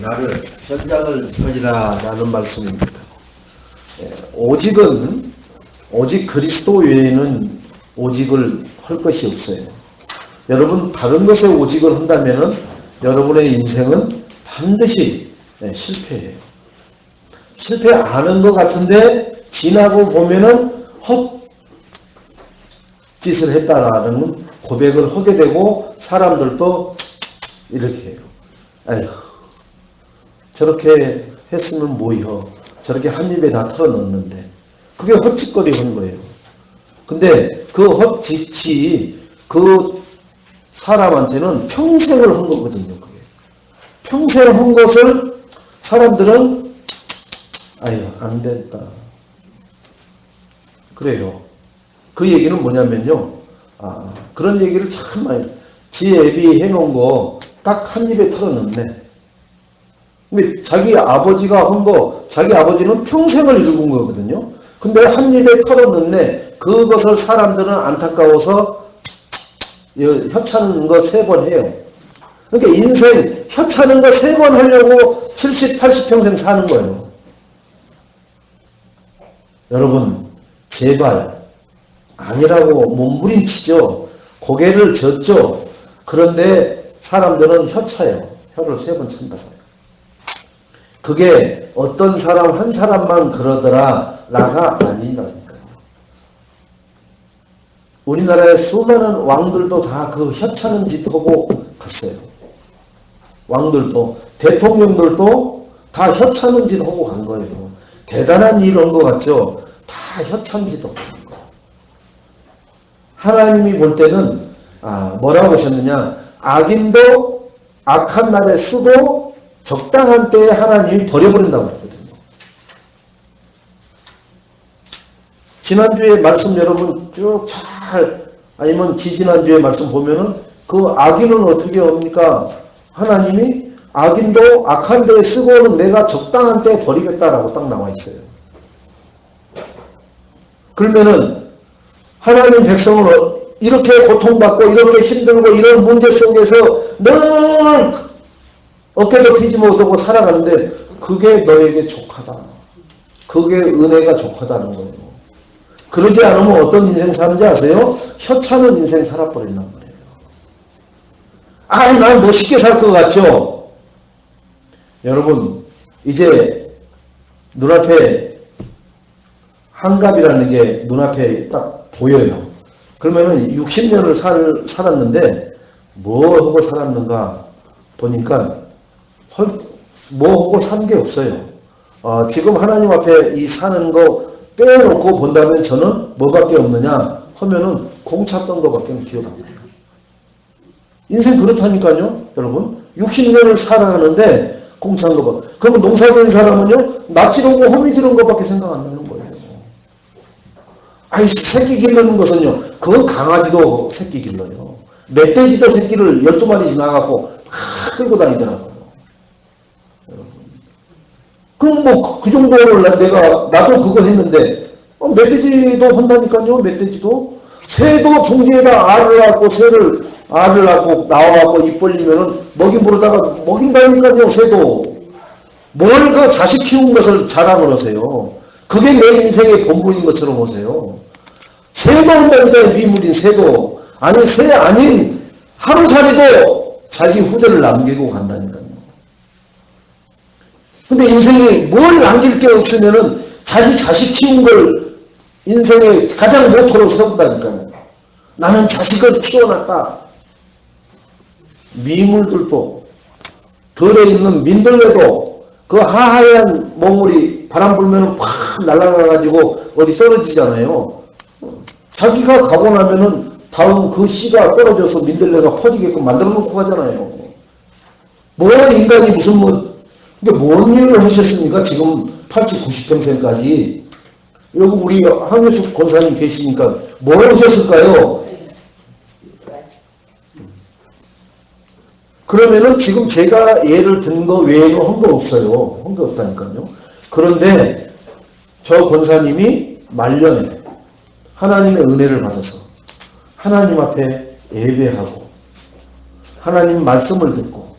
나를 현장을 살리라라는 말씀입니다. 오직은 오직 그리스도 외에는 오직을 할 것이 없어요. 여러분 다른 것에 오직을 한다면은 여러분의 인생은 반드시 실패해요. 실패 안 하는 것 같은데 지나고 보면은 헛짓을 했다라는 고백을 하게 되고 사람들도 이렇게 해요. 아휴, 저렇게 했으면 뭐여. 저렇게 한 입에 다 털어넣는데. 그게 헛짓거리 한 거예요. 근데 그 헛짓이 그 사람한테는 평생을 한 거거든요. 그게. 평생 한 것을 사람들은 아유 안 됐다. 그래요. 그 얘기는 뭐냐면요. 그런 얘기를 참 많이 지 애비 해놓은 거 딱 한 입에 털어넣네. 근데 자기 아버지가 한 거, 자기 아버지는 평생을 읽은 거거든요. 근데 한 입에 털어넣네. 그것을 사람들은 안타까워서 혀차는 거 3번 해요. 그러니까 인생 혀차는 거 3번 하려고 70, 80평생 사는 거예요. 여러분 제발 아니라고 몸부림치죠. 고개를 젓죠. 그런데 사람들은 혀차요. 혀를 3번 찬다고요. 그게 어떤 사람 한 사람만 그러더라 라가 아니라니까요. 우리나라의 수많은 왕들도 다 그 혀차는 짓 하고 갔어요. 왕들도 대통령들도 다 혀차는 짓 하고 간 거예요. 대단한 일 한 것 같죠. 다 혀찬 짓 하고 간 거예요. 하나님이 볼 때는 뭐라고 하셨느냐. 악인도 악한 날에 쓰고 적당한 때에 하나님이 버려버린다고 했거든요. 지난주에 말씀 여러분 쭉 잘 아니면 지지난주에 말씀 보면은 그 악인은 어떻게 합니까? 하나님이 악인도 악한 데에 쓰고는 내가 적당한 때에 버리겠다라고 딱 나와 있어요. 그러면은 하나님 백성은 이렇게 고통받고 이렇게 힘들고 이런 문제 속에서 늘 어깨도 피지 못하고 살아가는데 그게 너에게 족하다. 그게 은혜가 족하다는 거예요. 그러지 않으면 어떤 인생 사는지 아세요? 혀차는 인생 살아버린단 말이에요. 난 멋있게 살 것 같죠? 여러분 이제 눈앞에 한갑이라는 게 눈앞에 딱 보여요. 그러면은 60년을 살았는데 뭐 하고 살았는가 보니까 뭐 하고 산 게 없어요. 지금 하나님 앞에 이 사는 거 빼놓고 본다면 저는 뭐밖에 없느냐 하면은 공차 떤 거밖에 기억 안 나요. 인생 그렇다니까요. 여러분 60년을 살아가는데 공차한 거밖에. 그러면 농사지은 사람은요 낯지르고 호미 지른 거밖에 생각 안 나는 거예요. 새끼 기르는 것은요 그건 강아지도 새끼 길러요. 멧돼지도 새끼를 12마리 나가고 끌고 다니더라고요. 그럼 뭐 그 정도를 나도 그거 했는데 멧돼지도 한다니까요. 멧돼지도 새도 동지에다 알을 낳고 알을 낳고 나와갖고 입 벌리면은 먹이 물어다가 먹인다니까요. 새도 뭘 그 자식 키운 것을 자랑을 하세요. 그게 내 인생의 본분인 것처럼 오세요. 새도 한다니까요. 미물인 새도 아니 새 아닌 하루살이도 자기 후대를 남기고 간다니까요. 근데 인생에 뭘 남길 게 없으면은 자기 자식 키운 걸 인생의 가장 모토로 세운다니까요. 나는 자식을 키워놨다. 미물들도 덜에 있는 민들레도 그 하하얀 몽울이 바람 불면은 팍 날아가가지고 어디 떨어지잖아요. 자기가 가고 나면은 다음 그 씨가 떨어져서 민들레가 퍼지게끔 만들어 놓고 가잖아요. 뭐야 인간이 무슨 근데 뭔 일을 하셨습니까? 지금 80, 90평생까지. 여기 우리 황유숙 권사님 계시니까 뭘 하셨을까요? 그러면은 지금 제가 예를 든 거 외에는 한 거 없어요. 한 거 없다니까요. 그런데 저 권사님이 말년에 하나님의 은혜를 받아서 하나님 앞에 예배하고 하나님 말씀을 듣고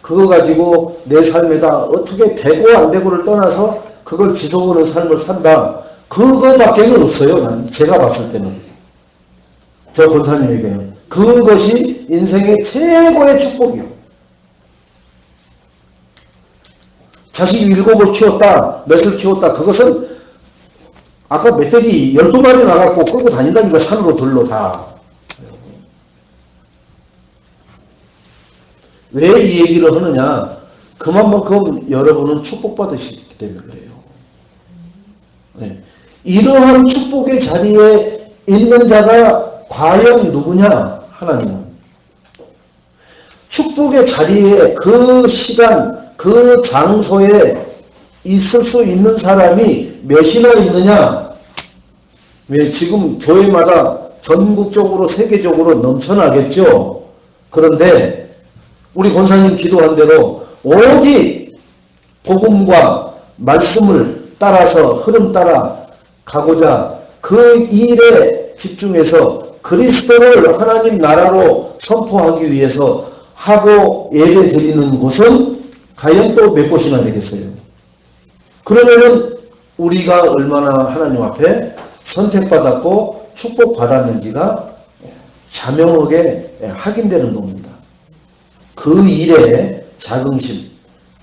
그거 가지고 내 삶에다 어떻게 되고 안 되고를 떠나서 그걸 지속하는 삶을 산다. 그거밖에는 없어요. 난 제가 봤을 때는. 저 권사님에게는. 그것이 인생의 최고의 축복이요. 자식이 7을 키웠다, 몇을 키웠다. 그것은 아까 멧돼지 12마리 나갖고 끌고 다닌다니까 산으로 들러 다. 왜 이 얘기를 하느냐? 그만큼 여러분은 축복받으시기 때문에 그래요. 네. 이러한 축복의 자리에 있는 자가 과연 누구냐? 하나님은. 축복의 자리에 그 시간, 그 장소에 있을 수 있는 사람이 몇이나 있느냐? 왜 지금 교회마다 전국적으로 세계적으로 넘쳐나겠죠. 그런데 우리 권사님 기도한 대로 오직 복음과 말씀을 따라서 흐름 따라 가고자 그 일에 집중해서 그리스도를 하나님 나라로 선포하기 위해서 하고 예배 드리는 곳은 과연 또 몇 곳이나 되겠어요? 그러면은 우리가 얼마나 하나님 앞에 선택받았고 축복받았는지가 자명하게 확인되는 겁니다. 그 일에 자긍심,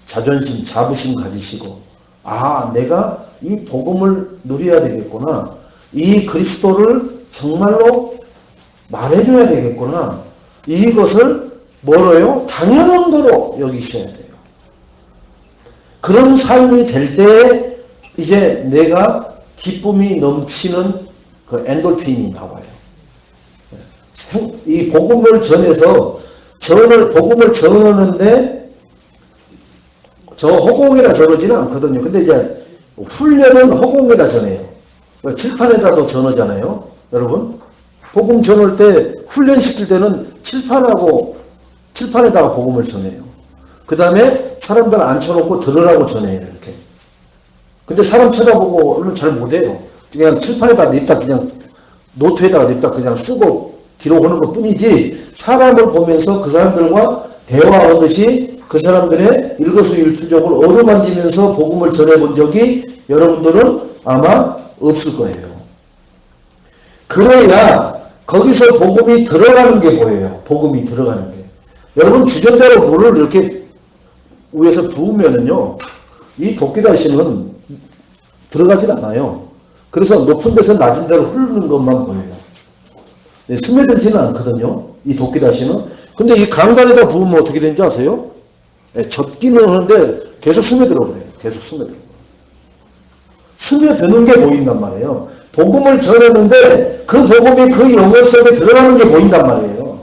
자존심, 자부심 가지시고 아 내가 이 복음을 누려야 되겠구나. 이 그리스도를 정말로 말해줘야 되겠구나. 이것을 뭐로요? 당연한 거로 여기셔야 돼요. 그런 삶이 될 때 이제 내가 기쁨이 넘치는 그 엔돌핀이 나와요. 이 복음을 전해서 복음을 전하는데 저 허공에다 전하지는 않거든요. 근데 이제 훈련은 허공에다 전해요. 칠판에다도 전하잖아요. 여러분 복음 전할 때 훈련시킬 때는 칠판에다가 복음을 전해요. 그 다음에 사람들 앉혀놓고 들으라고 전해요. 이렇게. 근데 사람 쳐다보고는 잘 못해요. 그냥 칠판에다 냅다 그냥 노트에다가 냅다 그냥 쓰고 기록하는 것 뿐이지 사람을 보면서 그 사람들과 대화하듯이 그 사람들의 일거수일투족을 어루만지면서 복음을 전해본 적이 여러분들은 아마 없을 거예요. 그래야 거기서 복음이 들어가는 게 보여요. 복음이 들어가는 게. 여러분 주전자로 물을 이렇게 위에서 부으면은요 이 도끼다시는 들어가질 않아요. 그래서 높은 데서 낮은 데로 흐르는 것만 보여요. 네, 스며들지는 않거든요. 이 도끼다시는. 근데 이 강단에다 부으면 어떻게 되는지 아세요? 네, 젖기는 하는데 계속 스며들어 버려요. 계속 스며들어. 스며드는 게 보인단 말이에요. 복음을 전했는데 그 복음이 그 영혼 속에 들어가는 게 보인단 말이에요.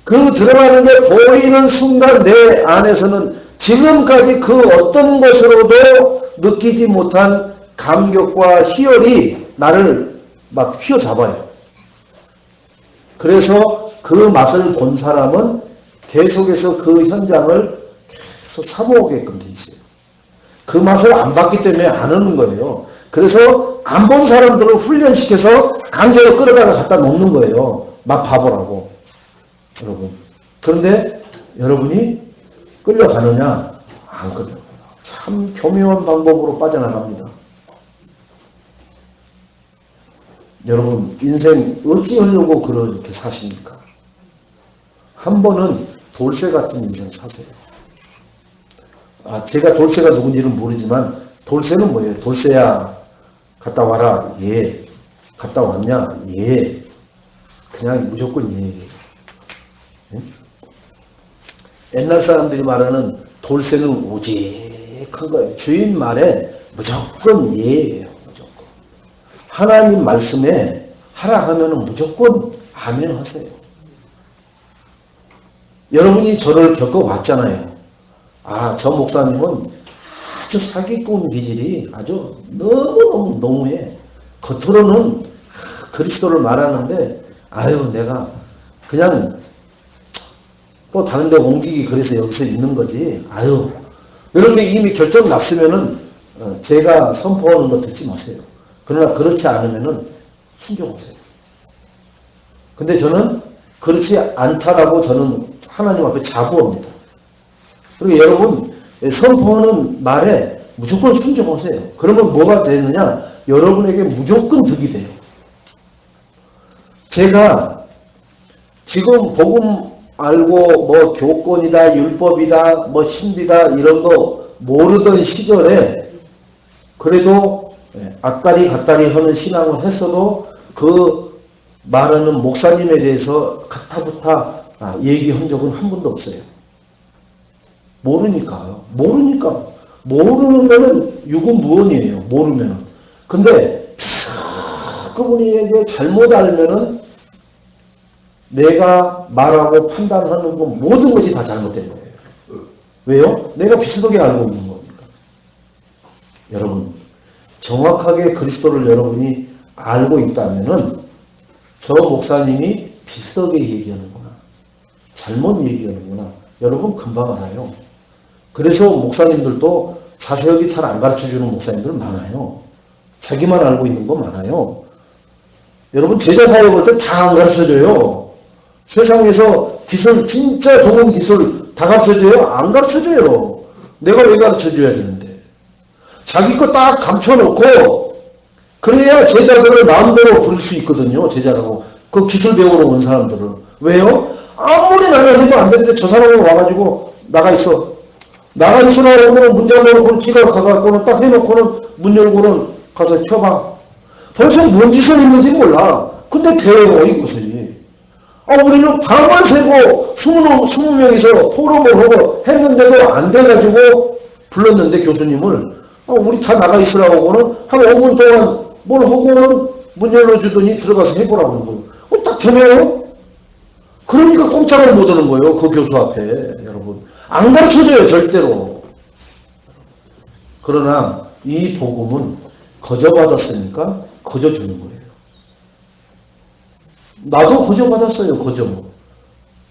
그 들어가는 게 보이는 순간 내 안에서는 지금까지 그 어떤 것으로도 느끼지 못한 감격과 희열이 나를 막 휘어잡아요. 그래서 그 맛을 본 사람은 계속해서 그 현장을 계속 사모하게끔 돼 있어요. 그 맛을 안 봤기 때문에 안 하는 거예요. 그래서 안 본 사람들을 훈련시켜서 강제로 끌어다가 갖다 놓는 거예요. 맛 봐보라고. 여러분. 그런데 여러분이 끌려가느냐? 안 끌려가요. 참 교묘한 방법으로 빠져나갑니다. 여러분 인생 어찌 하려고 그렇게 사십니까? 한 번은 돌쇠 같은 인생 사세요. 제가 돌쇠가 누군지는 모르지만 돌쇠는 뭐예요? 돌쇠야 갔다 와라. 예. 갔다 왔냐? 예. 그냥 무조건 예. 예? 옛날 사람들이 말하는 돌쇠는 우직한 거예요. 주인 말에 무조건 예예요. 무조건. 하나님 말씀에 하라 하면은 무조건 아멘 하세요. 여러분이 저를 겪어왔잖아요. 저 목사님은 아주 사기꾼 기질이 아주 너무너무 너무해. 겉으로는 그리스도를 말하는데 내가 그냥 또 다른 데 옮기기 그래서 여기서 있는 거지. 이렇게 이미 결정 났으면은 제가 선포하는 거 듣지 마세요. 그러나 그렇지 않으면은 순종하세요. 근데 저는 그렇지 않다라고 저는 하나님 앞에 자부합니다. 그리고 여러분 선포하는 말에 무조건 순종하세요. 그러면 뭐가 되느냐? 여러분에게 무조건 득이 돼요. 제가 지금 복음 알고 뭐 교권이다, 율법이다, 뭐 신비다 이런 거 모르던 시절에 그래도 앞다리 갓다리 하는 신앙을 했어도 그 말하는 목사님에 대해서 가타부타 얘기한 적은 한 번도 없어요. 모르니까요. 모르면은 유구무원이에요. 모르면은. 근데 그분에게 잘못 알면은 내가 말하고 판단하는 건 모든 것이 다 잘못된 거예요. 왜요? 내가 비슷하게 알고 있는 거니까. 여러분, 정확하게 그리스도를 여러분이 알고 있다면은 저 목사님이 비슷하게 얘기하는구나, 잘못 얘기하는구나, 여러분 금방 알아요. 그래서 목사님들도 자세하게 잘 안 가르쳐주는 목사님들 많아요. 자기만 알고 있는 거 많아요. 여러분 제자 사역할 때 다 안 가르쳐줘요. 세상에서 기술, 진짜 좋은 기술 다 가르쳐줘요? 안 가르쳐줘요. 내가 왜 가르쳐줘야 되는데. 자기 거 딱 감춰놓고 그래야 제자들을 마음대로 부를 수 있거든요. 제자라고. 그 기술 배우러 온 사람들은. 왜요? 아무리 나가 해도 안 되는데 저 사람은 와가지고 나가 있어. 나가 있으라고 하면 문 잠궈놓고는 지가 가갖고는 딱 해놓고는 문 열고는 가서 켜봐. 벌써 뭔 짓을 했는지 몰라. 근데 돼요, 이곳이. 우리는 밤을 새고 20명이서 토론을 하고 했는데도 안 돼가지고 불렀는데 교수님을 우리 다 나가 있으라고 하고는 한 5분 동안 뭘 하고는 문 열어주더니 들어가서 해보라고 하는 거예요. 딱 되네요. 그러니까 꼼짝을 못 하는 거예요. 그 교수 앞에. 여러분. 안 가르쳐줘요. 절대로. 그러나 이 복음은 거저받았으니까 거저주는 거예요. 나도 거저받았어요. 거저.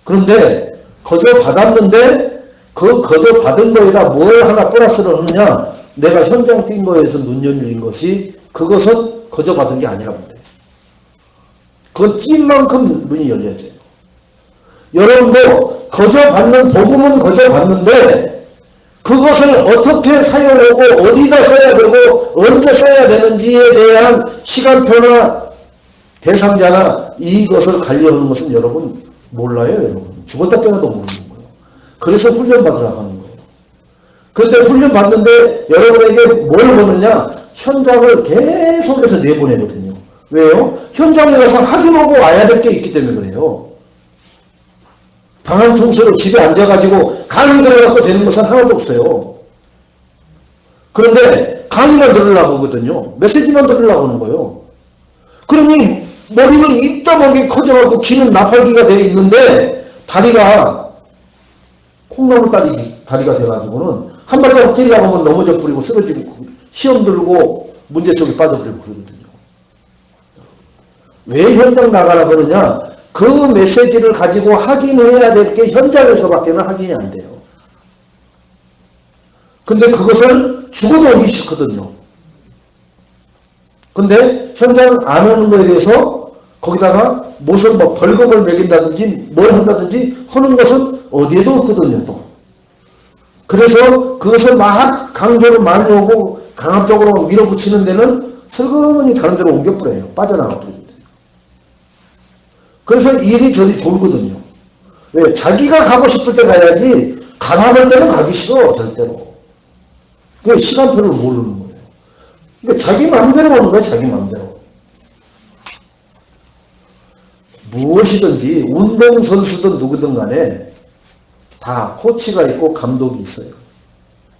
그런데 거저받았는데 그 거저받은 거에다 뭘 하나 플러스를 하느냐. 내가 현장 뛴 거에서 눈 열린 것이 그것은 거저받은 게 아니라고 그래요. 그건 뛴 만큼 눈이 열려져요. 여러분도 거저받는 복음은 거저받는데 그것을 어떻게 사용하고 어디다 써야 되고 언제 써야 되는지에 대한 시간표나 대상자나 이것을 관리하는 것은 여러분 몰라요. 여러분. 죽었다 깨어나도 모르는 거예요. 그래서 훈련 받으러 가는 거예요. 그런데 훈련 받는데 여러분에게 뭘 보느냐? 현장을 계속해서 내보내거든요. 왜요? 현장에 가서 확인하고 와야 될 게 있기 때문에 그래요. 방한 총수로 집에 앉아가지고 강의 들어갖고 되는 것은 하나도 없어요. 그런데 강의만 들으려고 하거든요. 메시지만 들으려고 하는 거예요. 그러니 머리는 입다먹이 커져갖고 귀는 나팔기가 되어 있는데 다리가 콩나물 다리가 돼가지고는 한 발자국 뛰려고 하면 넘어져 버리고 쓰러지고 시험 들고 문제 속에 빠져버리고 그러거든요. 왜 현장 나가라 그러냐? 그 메시지를 가지고 확인해야 될 게 현장에서밖에는 확인이 안 돼요. 근데 그것을 죽어도 하기 싫거든요. 근데 현장 안 오는 거에 대해서 거기다가 무슨 뭐 벌금을 매긴다든지 뭘 한다든지 하는 것은 어디에도 없거든요. 또. 그래서 그것을 막 강조를 많이 오고 강압적으로 밀어붙이는 데는 슬그머니 다른 데로 옮겨버려요. 빠져나가버립니다. 그래서 일이 저리 돌거든요. 왜? 자기가 가고 싶을 때 가야지 가라는 데는 가기 싫어. 절대로. 그 시간표를 모르는 거예요. 그러니까 자기 마음대로 하는 거예요. 자기 마음대로. 무엇이든지 운동선수든 누구든 간에 다 코치가 있고 감독이 있어요.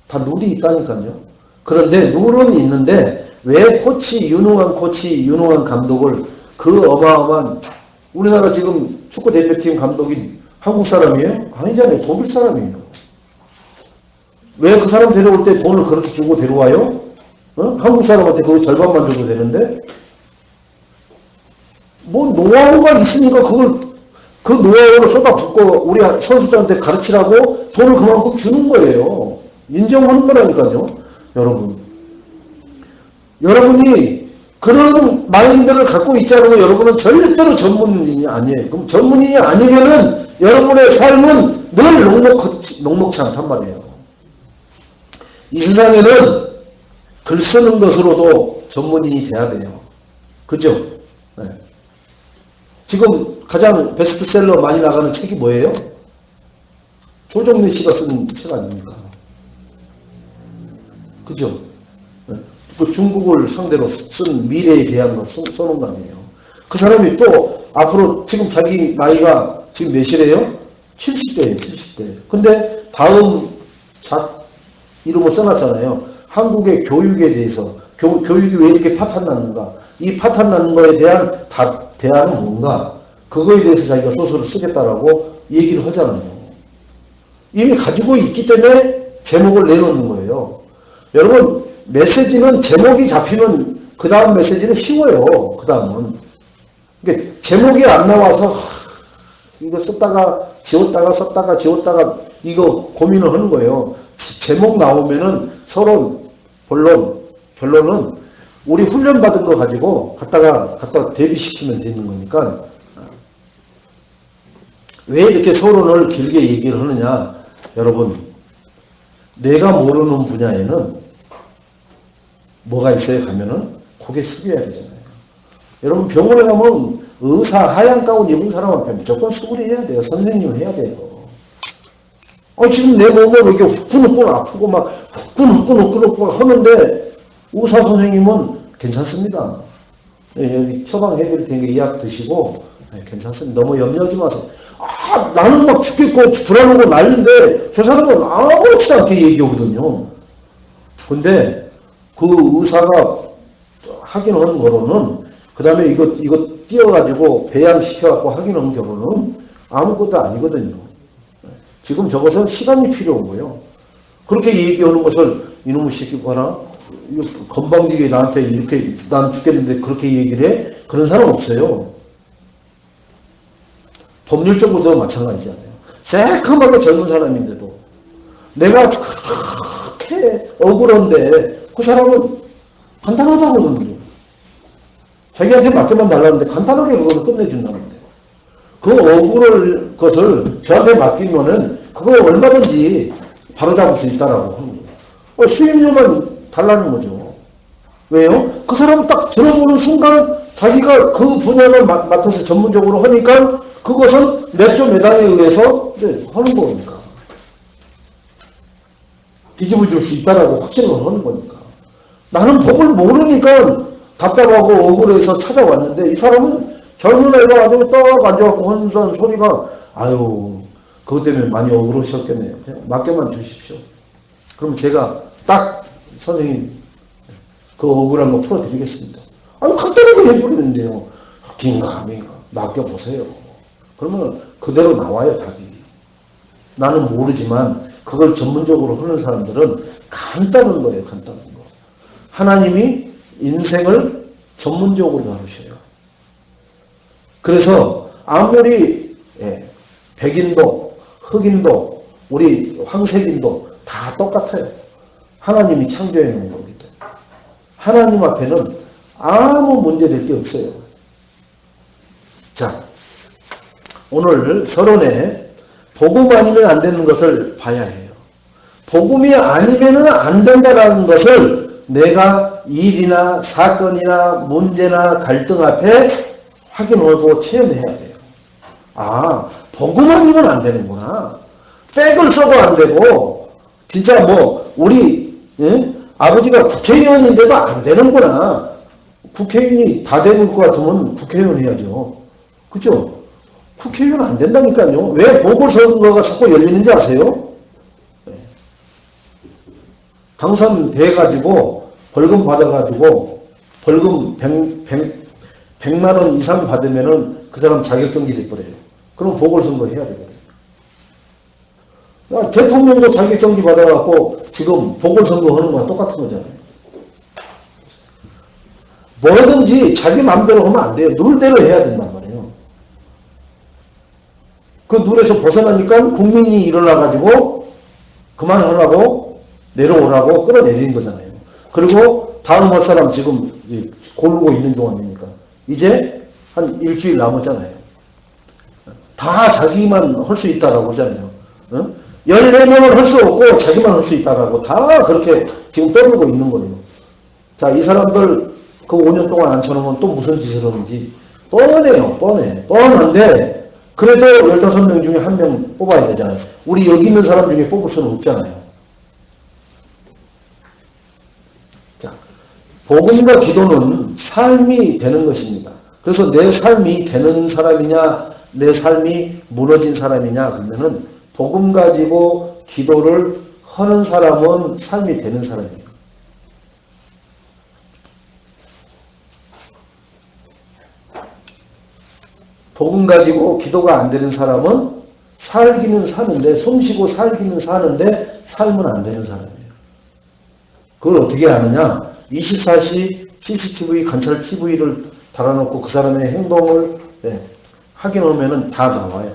다 룰이 있다니까요. 그런데 룰은 있는데 왜 유능한 코치, 유능한 감독을 그 어마어마한 우리나라 지금 축구 대표팀 감독이 한국 사람이에요? 아니잖아요. 독일 사람이에요. 왜 그 사람 데려올 때 돈을 그렇게 주고 데려와요? 한국 사람한테 그거 절반만 줘도 되는데 뭐 노하우가 있으니까 그 노하우를 쏟아붓고 우리 선수들한테 가르치라고 돈을 그만큼 주는 거예요. 인정하는 거라니까요. 여러분이 그런 마인드를 갖고 있지 않으면 여러분은 절대로 전문인이 아니에요. 그럼 전문인이 아니면은 여러분의 삶은 늘 녹록치 않단 말이에요. 이 세상에는 글 쓰는 것으로도 전문인이 돼야 돼요. 그죠? 네. 지금 가장 베스트셀러 많이 나가는 책이 뭐예요? 조정래 씨가 쓴 책 아닙니까? 그죠? 네. 그 중국을 상대로 쓴 미래에 대한 걸 써놓은 거 아니에요. 그 사람이 또 앞으로 지금 자기 나이가 지금 몇이래요? 70대예요. 70대. 근데 다음 이름을 써놨잖아요. 한국의 교육에 대해서 교육이 왜 이렇게 파탄났는가? 이 파탄나는 거에 대한 대안은 뭔가? 그거에 대해서 자기가 소설을 쓰겠다라고 얘기를 하잖아요. 이미 가지고 있기 때문에 제목을 내놓는 거예요. 여러분, 메시지는 제목이 잡히면 그 다음 메시지는 쉬워요. 그 다음은. 그러니까 제목이 안 나와서 이거 썼다가 지웠다가 썼다가 지웠다가 이거 고민을 하는 거예요. 제목 나오면은 서로 결론은 우리 훈련받은 거 가지고 갖다 대비시키면 되는 거니까. 왜 이렇게 서론을 길게 얘기를 하느냐? 여러분, 내가 모르는 분야에는 뭐가 있어요? 가면은 고개 숙여야 되잖아요. 여러분, 병원에 가면 의사 하얀 가운 입은 사람 앞에 무조건 수그려야 돼요. 선생님을 해야 돼요. 지금 내 몸을 이렇게 후끈후끈 아프고 막 후끈후끈 하는데 의사 선생님은 괜찮습니다. 여기 처방해드릴 테니까 이 약 드시고 괜찮습니다. 너무 염려하지 마세요. 나는 막 죽겠고 불안하고 난리인데 저 사람은 아무렇지도 않게 얘기하거든요. 근데 그 의사가 확인하는 거로는 그 다음에 이거 띄어가지고 배양시켜갖고 확인하는 경우는 아무것도 아니거든요. 지금 저것은 시간이 필요한 거예요. 그렇게 얘기하는 것을 이놈의 새끼가 건방지게 나한테 이렇게 난 죽겠는데 그렇게 얘기를 해? 그런 사람 없어요. 법률적으로도 마찬가지잖아요. 새카맣게 젊은 사람인데도 내가 그렇게 억울한데 그 사람은 간단하다고 그러는데 자기한테 맡겨만 달라는데 간단하게 그걸 끝내준다는데 그 억울할 것을 저한테 맡기면은 그거 얼마든지 바로잡을 수 있다라고 하는 거예요. 수임료만 달라는 거죠. 왜요? 그 사람은 딱 들어보는 순간 자기가 그 분야를 맡아서 전문적으로 하니까 그것은 몇조 매당에 의해서 하는 거니까. 뒤집어 줄 수 있다라고 확신을 하는 거니까. 나는 법을 모르니까 답답하고 억울해서 찾아왔는데 이 사람은 젊은 애가 가지고 딱 앉아갖고 하는 소리가 아유 그것 때문에 많이 억울하셨겠네요. 그냥 맡겨만 주십시오. 그럼 제가 딱 선생님 그 억울한 거 풀어드리겠습니다. 간단하게 해버리는데요. 긴가민가 맡겨보세요. 그러면 그대로 나와요 답이. 나는 모르지만 그걸 전문적으로 하는 사람들은 간단한 거예요. 간단한 거. 하나님이 인생을 전문적으로 다루셔요. 그래서 아무리 백인도 흑인도 우리 황색인도 다 똑같아요. 하나님이 창조해 놓은 거기 때문에. 하나님 앞에는 아무 문제될 게 없어요. 자, 오늘 서론에 복음 아니면 안 되는 것을 봐야 해요. 복음이 아니면 안 된다는 것을 내가 일이나 사건이나 문제나 갈등 앞에 확인하고 체험해야 돼요. 복음 아니면 안 되는구나. 백을 써도 안 되고 진짜 우리 아버지가 국회의원인데도 안 되는구나. 국회의원이 다 되는 것 같으면 국회의원 해야죠. 그죠? 국회의원 안 된다니까요. 왜 보궐선거가 자꾸 열리는지 아세요? 당선돼가지고 벌금 받아가지고 벌금 100만 원 이상 받으면은 그 사람 자격정지 돼버려요. 그럼 보궐선거 해야 되거든요. 대통령도 자격정지 받아갖고 지금 보궐선거 하는 거랑 똑같은 거잖아요. 뭐든지 자기 마음대로 하면 안 돼요. 룰대로 해야 된단 말이에요. 그 룰에서 벗어나니까 국민이 일어나가지고 그만하라고 내려오라고 끌어내리는 거잖아요. 그리고 다음 할 사람 지금 고르고 있는 동안이니까 이제 한 일주일 남았잖아요. 다 자기만 할 수 있다라고 하잖아요. 14명을 할 수 없고 자기만 할 수 있다라고 다 그렇게 지금 떠들고 있는 거예요. 자, 이 사람들 그 5년 동안 앉혀놓으면 또 무슨 짓을 하는지 뻔해요. 뻔한데 그래도 15명 중에 1명 뽑아야 되잖아요. 우리 여기 있는 사람 중에 뽑을 수는 없잖아요. 자, 복음과 기도는 삶이 되는 것입니다. 그래서 내 삶이 되는 사람이냐 내 삶이 무너진 사람이냐 그러면은 복음 가지고 기도를 하는 사람은 삶이 되는 사람이에요. 복음 가지고 기도가 안 되는 사람은 살기는 사는데 숨쉬고 살기는 사는데 삶은 안 되는 사람이에요. 그걸 어떻게 하느냐? 24시 CCTV 관찰 TV를 달아놓고 그 사람의 행동을 확인하면은 다 나와요.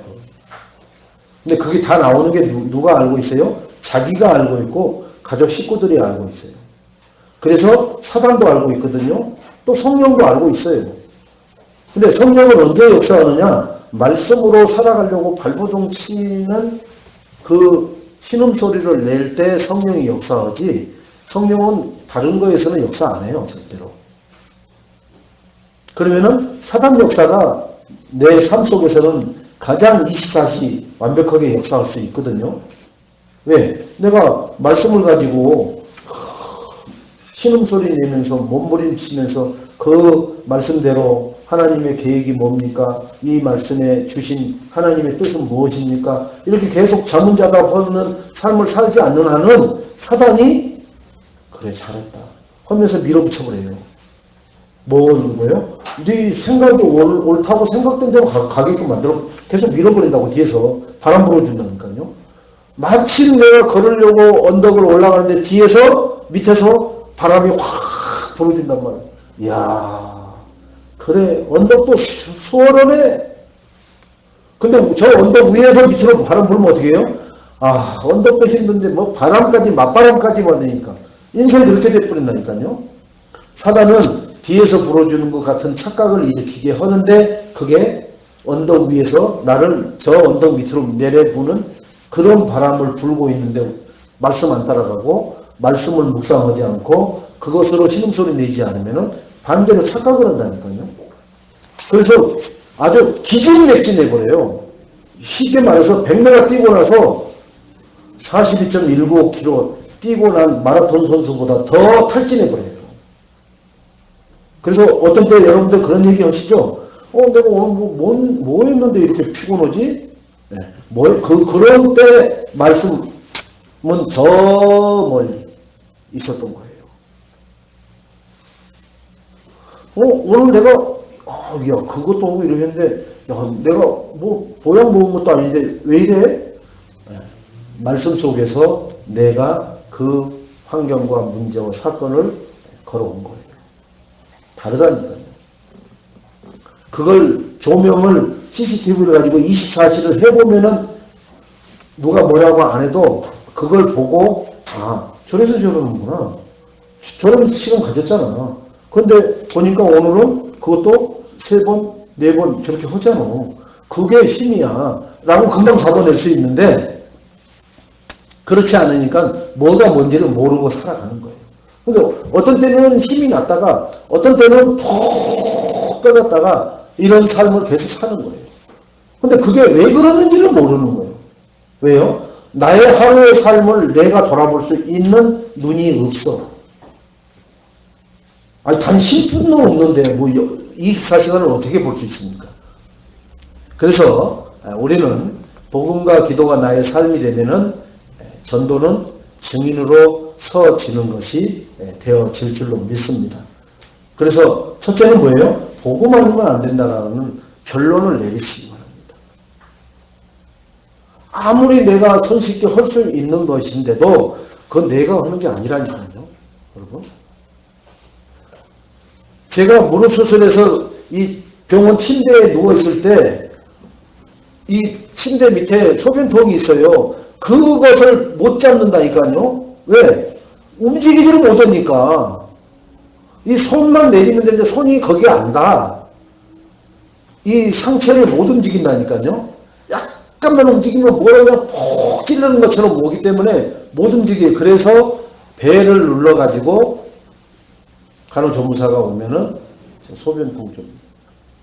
근데 그게 다 나오는 게 누가 알고 있어요? 자기가 알고 있고 가족 식구들이 알고 있어요. 그래서 사단도 알고 있거든요. 또 성령도 알고 있어요. 근데 성령은 언제 역사하느냐? 말씀으로 살아가려고 발버둥 치는 그 신음소리를 낼 때 성령이 역사하지 성령은 다른 거에서는 역사 안 해요. 절대로. 그러면은 사단 역사가 내 삶 속에서는 가장 24시 완벽하게 역사할 수 있거든요. 왜? 내가 말씀을 가지고 신음소리 내면서 몸부림치면서 그 말씀대로 하나님의 계획이 뭡니까? 이 말씀에 주신 하나님의 뜻은 무엇입니까? 이렇게 계속 자문자답하는 삶을 살지 않는 한은 사단이 그래 잘했다 하면서 밀어붙여버려요. 뭐 거예요? 네 생각이 옳다고 생각된 대로 가게끔 만들어 계속 밀어버린다고 뒤에서 바람 불어준다니까요. 마침 내가 걸으려고 언덕을 올라가는데 뒤에서 밑에서 바람이 확 불어준단 말이에요. 이야 그래 언덕도 수월하네. 근데 저 언덕 위에서 밑으로 바람 불면 어떻게 해요? 아 언덕도 힘든데 뭐 바람까지 맞바람까지 와내니까 인생이 그렇게 돼버린다니까요. 사단은 뒤에서 불어주는 것 같은 착각을 일으키게 하는데 그게 언덕 위에서 나를 저 언덕 밑으로 내려부는 그런 바람을 불고 있는데 말씀 안 따라가고 말씀을 묵상하지 않고 그것으로 신음소리 내지 않으면 반대로 착각을 한다니까요. 그래서 아주 기진맥진해버려요. 쉽게 말해서 100m 뛰고 나서 42.19km 뛰고 난 마라톤 선수보다 더 탈진해버려요. 그래서 어떤 때 여러분들 그런 얘기 하시죠? 내가 오늘 뭐 했는데 이렇게 피곤하지? 네. 그런 때 말씀은 저 멀리 있었던 거예요. 오늘 내가, 야, 그것도 하고 이러는데, 야, 내가 뭐, 보양 먹은 것도 아닌데, 왜 이래? 네. 말씀 속에서 내가 그 환경과 문제와 사건을 걸어온 거예요. 다르다니까요. 그걸 조명을 CCTV를 가지고 24시를 해보면은 누가 뭐라고 안 해도 그걸 보고 저래서 저러는구나. 저런 시간 가졌잖아. 근데 보니까 오늘은 그것도 3번, 4번 저렇게 하잖아. 그게 힘이야. 라고 금방 잡아낼 수 있는데 그렇지 않으니까 뭐가 뭔지를 모르고 살아가는 거예요. 그러니까 어떤 때는 힘이 났다가 어떤 때는 푹 떠났다가 이런 삶을 계속 사는 거예요. 근데 그게 왜 그러는지를 모르는 거예요. 왜요? 나의 하루의 삶을 내가 돌아볼 수 있는 눈이 없어. 아니 단 10분도 없는데 뭐 24시간을 어떻게 볼 수 있습니까? 그래서 우리는 복음과 기도가 나의 삶이 되면은 전도는 증인으로 서지는 것이 되어질 줄로 믿습니다. 그래서 첫째는 뭐예요? 복음 아니면 안 된다라는 결론을 내리시기 바랍니다. 아무리 내가 손쉽게 할 수 있는 것인데도 그건 내가 하는 게 아니라니까요. 여러분. 제가 무릎 수술해서 이 병원 침대에 누워있을 때 이 침대 밑에 소변통이 있어요. 그것을 못 잡는다니까요. 왜? 움직이지를 못하니까. 이 손만 내리면 되는데 손이 거기에 안 닿아. 이 상체를 못 움직인다니까요. 잠깐만 움직이면 뭐라 그냥 폭 찌르는 것처럼 오기 때문에 못 움직여요. 그래서 배를 눌러가지고 간호조무사가 오면은 소변통 좀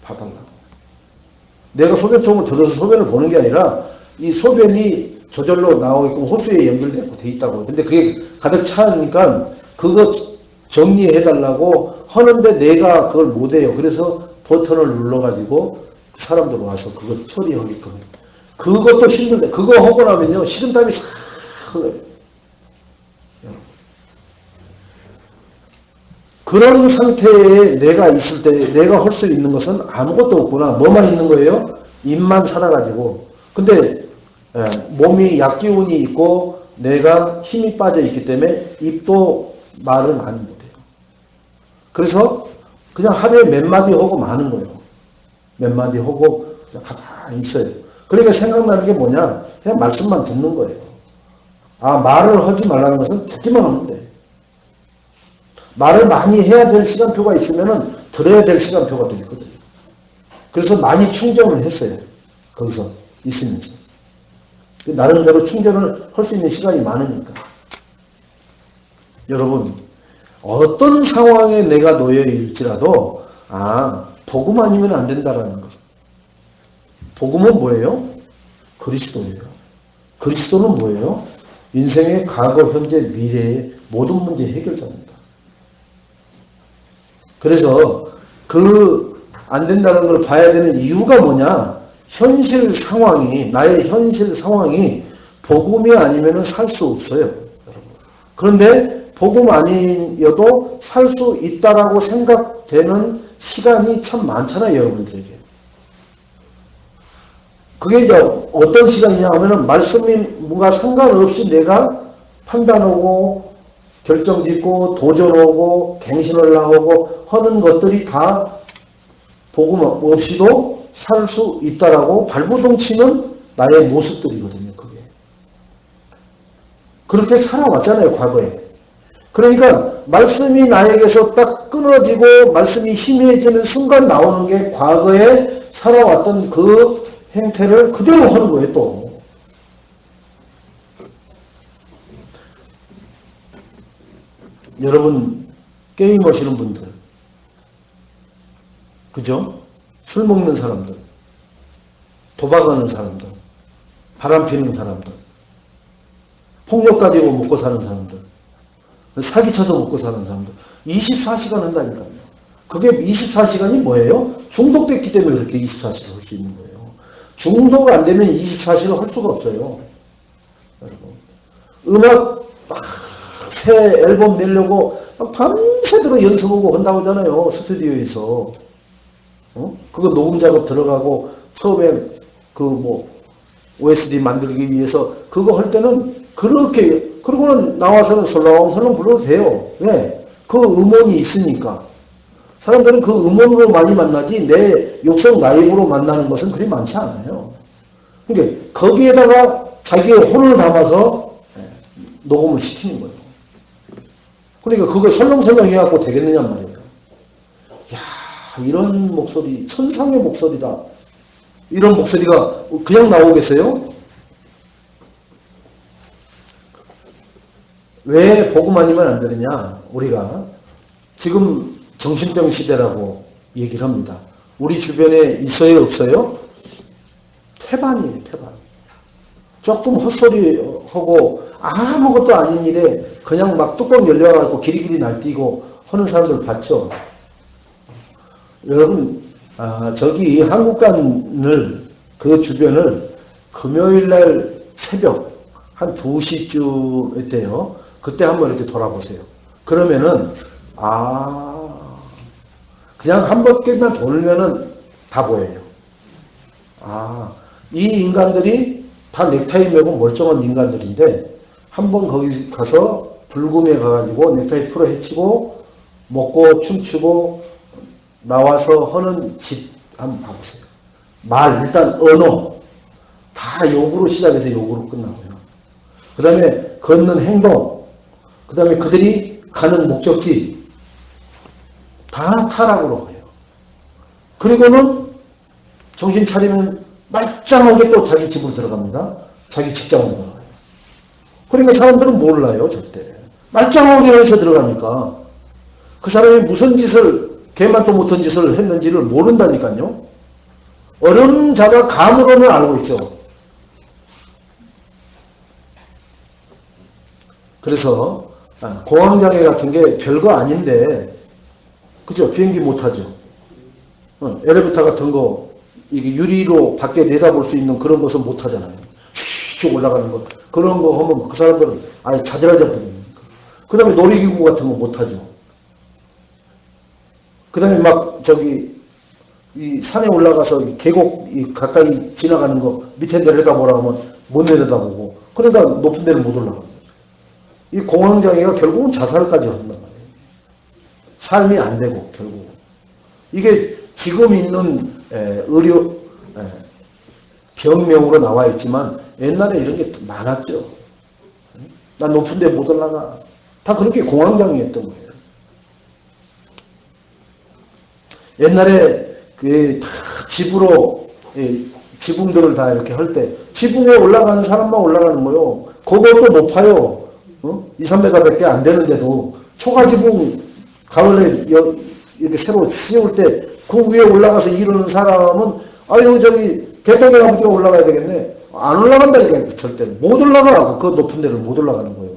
봐달라고. 내가 소변통을 들어서 소변을 보는 게 아니라 이 소변이 저절로 나오게끔 호수에 연결되고 돼 있다고. 근데 그게 가득 차니까 그거 정리해달라고 하는데 내가 그걸 못해요. 그래서 버튼을 눌러가지고 사람들 와서 그거 처리하게끔 해요. 그것도 힘든데 그거 하고 나면요 식은땀이 싹 흘러요. 그런 상태에 내가 있을 때 내가 할 수 있는 것은 아무것도 없구나. 뭐만 있는 거예요? 입만 살아가지고. 근데 몸이 약기운이 있고 내가 힘이 빠져 있기 때문에 입도 말을 많이 못해요. 그래서 그냥 하루에 몇 마디 하고 마는 거예요. 몇 마디 하고 그냥 가만히 있어요. 그러니까 생각나는 게 뭐냐? 그냥 말씀만 듣는 거예요. 아, 말을 하지 말라는 것은 듣기만 하면 돼. 말을 많이 해야 될 시간표가 있으면은 들어야 될 시간표가 또 있거든요. 그래서 많이 충전을 했어요. 거기서 있으면서. 나름대로 충전을 할 수 있는 시간이 많으니까. 여러분, 어떤 상황에 내가 놓여 있을지라도, 복음 아니면 안 된다라는 것. 복음은 뭐예요? 그리스도예요. 그리스도는 뭐예요? 인생의 과거, 현재, 미래의 모든 문제 해결자입니다. 그래서 안 된다는 걸 봐야 되는 이유가 뭐냐? 현실 상황이, 나의 현실 상황이 복음이 아니면 살 수 없어요. 여러분. 그런데 복음 아니어도 살 수 있다라고 생각되는 시간이 참 많잖아요, 여러분들에게. 그게 이제 어떤 시간이냐 하면은 말씀이 뭔가 상관없이 내가 판단하고 결정짓고 도전하고 갱신을 나오고 하는 것들이 다 복음 없이도 살 수 있다라고 발버둥 치는 나의 모습들이거든요. 그게. 그렇게 살아왔잖아요. 과거에. 그러니까 말씀이 나에게서 딱 끊어지고 말씀이 희미해지는 순간 나오는 게 과거에 살아왔던 그 행태를 그대로 하는 거예요. 또. 여러분 게임 하시는 분들, 그죠? 술 먹는 사람들, 도박하는 사람들, 바람 피는 사람들, 폭력 가지고 먹고 사는 사람들, 사기쳐서 먹고 사는 사람들 24시간 한다니까요. 그게 24시간이 뭐예요? 중독됐기 때문에 그렇게 24시간 할 수 있는 거예요. 중독 안 되면 24시간 할 수가 없어요. 여러분. 음악 새 앨범 내려고 밤새도록 연습하고 한다고 하잖아요. 스튜디오에서. 그거 녹음 작업 들어가고 처음에 OSD 만들기 위해서 그거 할 때는 그렇게 그러고는 나와서는 설렁설렁 불러도 돼요. 왜? 그 음원이 있으니까. 사람들은 그 음원으로 많이 만나지 내 욕성 라이브로 만나는 것은 그리 많지 않아요. 그러니까 거기에다가 자기의 혼을 담아서 녹음을 시키는 거예요. 그러니까 그걸 설렁설렁 해갖고 되겠느냐 말이에요. 야, 이런 목소리, 천상의 목소리다. 이런 목소리가 그냥 나오겠어요? 왜 복음 아니면 안 되느냐? 우리가 지금 정신병 시대라고 얘기를 합니다. 우리 주변에 있어요, 없어요? 태반이에요, 태반. 조금 헛소리하고 아무것도 아닌 일에 그냥 막 뚜껑 열려가지고 기리기리 날뛰고 하는 사람들 봤죠? 여러분, 저기 한국관을 그 주변을 금요일날 새벽 한 2시쯤 때요. 그때 한번 이렇게 돌아보세요. 그러면은 그냥 한 바퀴만 돌면은 다 보여요. 이 인간들이 다 넥타이 메고 멀쩡한 인간들인데 한번 거기 가서 불금에 가가지고 넥타이 풀어 헤치고 먹고 춤추고 나와서 하는 짓 한번 봐보세요. 말, 일단 언어 다 욕으로 시작해서 욕으로 끝나고요. 그 다음에 걷는 행동, 그 다음에 그들이 가는 목적지 다 타락으로 가요. 그리고는 정신 차리면 말짱하게 또 자기 집으로 들어갑니다. 자기 직장으로 들어가요. 그러니까 사람들은 몰라요, 절대. 말짱하게 해서 들어가니까. 그 사람이 무슨 짓을, 개만도 못한 짓을 했는지를 모른다니까요. 어려운 자가 감으로는 알고 있죠. 그래서 공황장애 같은 게 별거 아닌데, 그죠? 비행기 못 타죠. 엘리베이터 같은 거, 이게 유리로 밖에 내다볼 수 있는 그런 것은 못 하잖아요. 슉슉 올라가는 것. 그런 거 하면 그 사람들은 아예 자지러져 버립니다. 그 다음에 놀이기구 같은 거 못 하죠. 그 다음에 막 이 산에 올라가서 계곡 가까이 지나가는 거 밑에 내려다 보라 하면 못 내려다보고, 그러다 높은 데는 못 올라갑니다. 이 공황장애가 결국은 자살까지 한단 말이에요. 삶이 안 되고, 결국. 이게 지금 있는 의료 병명으로 나와 있지만 옛날에 이런 게 많았죠. 난 높은 데 못 올라가. 다 그렇게 공황장애였던 거예요. 옛날에 다 집으로 지붕들을 다 이렇게 할 때 지붕에 올라가는 사람만 올라가는 거예요. 그것도 높아요. 2, 3m밖에 안 되는데도 초가지붕 가을에 이렇게 새로 씌울 때 그 위에 올라가서 이러는 사람은 아유 개똥에 아버지가 올라가야 되겠네. 안 올라간다니까. 절대 못 올라가. 그 높은 데를 못 올라가는 거예요.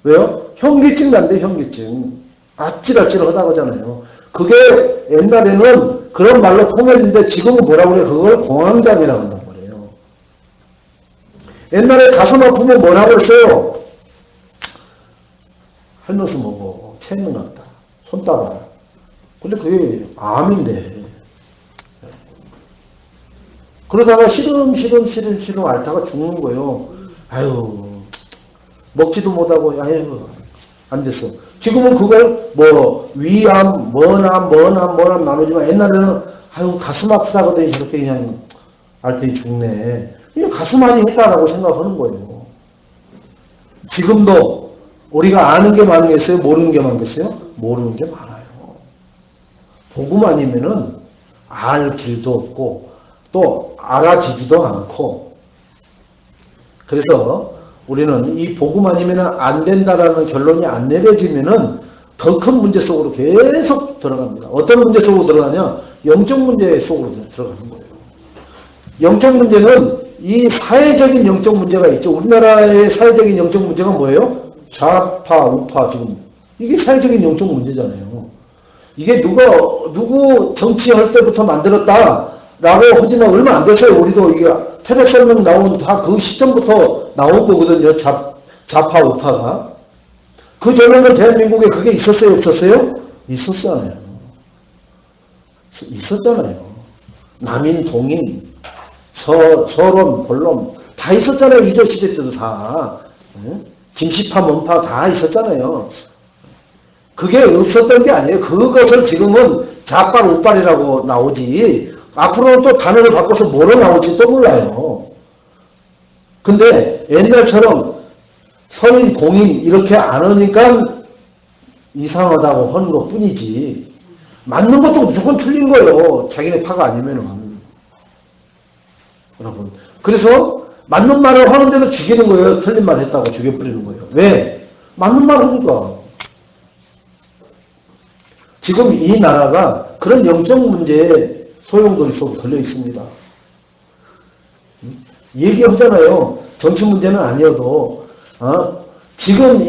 왜요? 현기증 난대. 현기증. 아찔아찔 하다가잖아요. 그게 옛날에는 그런 말로 통했는데 지금은 뭐라고 그래요? 그걸 공황장애라고 한단 말이에요. 옛날에 가슴 아프면 뭐라고 했어요? 할노수 먹어. 체는 났다. 손 따라. 근데 그게 암인데. 그러다가 시름 앓다가 죽는 거예요. 아유, 먹지도 못하고, 아유, 안 됐어. 지금은 그걸 위암, 뭐암 나누지만 옛날에는 아유, 가슴 아프다거든요. 저렇게 그냥 앓더니 죽네. 그냥 가슴앓이 했다라고 생각하는 거예요. 지금도 우리가 아는 게 많겠어요? 모르는 게 많겠어요? 모르는 게 많아요. 복음 아니면은 알 길도 없고 또 알아지지도 않고, 그래서 우리는 이 복음 아니면 안 된다라는 결론이 안 내려지면은 더 큰 문제 속으로 계속 들어갑니다. 어떤 문제 속으로 들어가냐? 영적 문제 속으로 들어가는 거예요. 영적 문제는 이 사회적인 영적 문제가 있죠. 우리나라의 사회적인 영적 문제가 뭐예요? 좌파, 우파, 지금. 이게 사회적인 영적 문제잖아요. 이게 누구 정치할 때부터 만들었다라고 하지만 얼마 안 됐어요. 우리도 이게 태백설명 나온 다 그 시점부터 나온 거거든요. 좌파, 우파가. 그 전에는 대한민국에 그게 있었어요? 없었어요? 있었잖아요. 있었잖아요. 남인, 동인, 서론, 본론 다 있었잖아요. 이조 시대 때도 다. 김씨파, 먼파 다 있었잖아요. 그게 없었던 게 아니에요. 그것을 지금은 좌빨, 우빨이라고 나오지. 앞으로는 또 단어를 바꿔서 뭐로 나올지 또 몰라요. 근데 옛날처럼 서인, 공인 이렇게 안 하니까 이상하다고 하는 것 뿐이지. 맞는 것도 무조건 틀린 거예요. 자기네 파가 아니면은. 여러분. 그래서 맞는 말을 하는데도 죽이는 거예요. 틀린 말 했다고 죽여버리는 거예요. 왜? 맞는 말 하니까. 지금 이 나라가 그런 영적 문제에 소용돌이 속에 걸려 있습니다. 얘기하잖아요. 정치 문제는 아니어도, 지금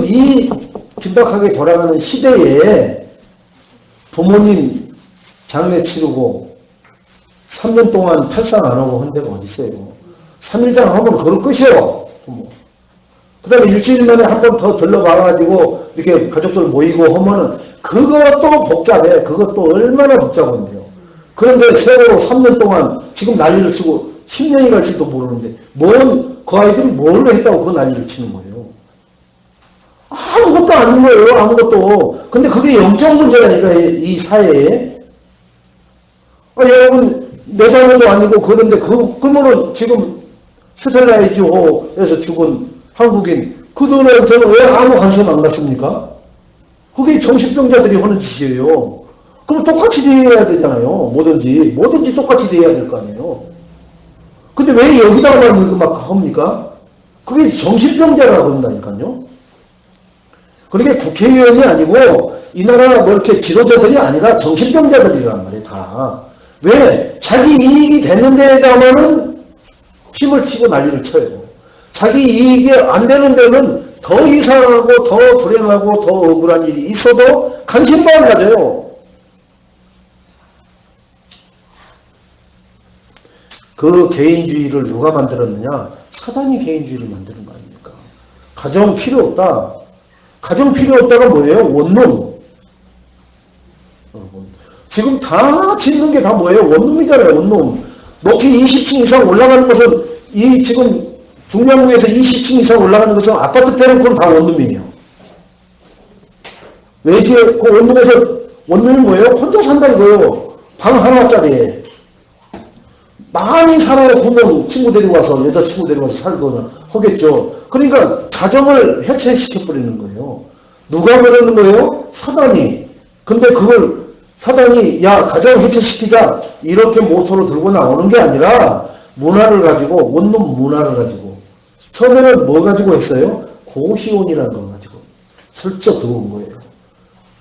이 긴박하게 돌아가는 시대에 부모님 장례 치르고 3년 동안 탈상 안 하고 한 데가 어디 있어요? 3일장 하면 그럴 것이에요. 그 다음에 일주일 만에 한 번 더 들러봐가지고 이렇게 가족들 모이고 하면은 그것도 복잡해. 그것도 얼마나 복잡한데요. 그런데 세월호 3년 동안 지금 난리를 치고 10년이 갈지도 모르는데 그 아이들이 뭘 했다고 그 난리를 치는 거예요. 아무것도 아닌 거예요. 아무것도. 근데 그게 영적 문제라니까 이 사회에. 여러분 내장도 아니고 그런데 그러면은 지금 스텔라이즈호에서 죽은 한국인 그들한테는 왜 아무 관심 안 갖습니까? 그게 정신병자들이 하는 짓이에요. 그럼 똑같이 대해야 되잖아요. 뭐든지 똑같이 대해야 될 거 아니에요. 근데 왜 여기다가만 막 합니까? 그게 정신병자라고 그런다니까요. 그러니까 국회의원이 아니고 이 나라 뭐 이렇게 지도자들이 아니라 정신병자들이란 말이에요, 다. 왜? 자기 이익이 되는 데에다가는 힘을 치고 난리를 쳐요. 자기 이익이 안 되는 데는 더 이상하고 더 불행하고 더 억울한 일이 있어도 관심만 가져요. 그 개인주의를 누가 만들었느냐? 사단이 개인주의를 만드는 거 아닙니까? 가정 필요 없다. 가정 필요 없다가 뭐예요? 원룸. 지금 다 짓는 게 다 뭐예요? 원룸이잖아요, 원룸. 높이 20층 이상 올라가는 것은, 이 지금 중량구에서 20층 이상 올라가는 것은 아파트 빼놓고는 다 원룸이에요. 외지에, 그 원룸에서, 원룸이 뭐예요? 혼자 산다 이거예요. 방 하나짜리에. 많이 살아야 분명 친구 데리고 와서, 여자친구 데리고 와서 살거나 하겠죠. 그러니까 가정을 해체시켜버리는 거예요. 누가 그러는 거예요? 사단이. 근데 그걸 사단이 야 가정 해체시키자 이렇게 모토로 들고 나오는 게 아니라 문화를 가지고 원룸 문화를 가지고 처음에는 뭐 가지고 했어요? 고시원이라는 거 가지고 슬쩍 들어온 거예요.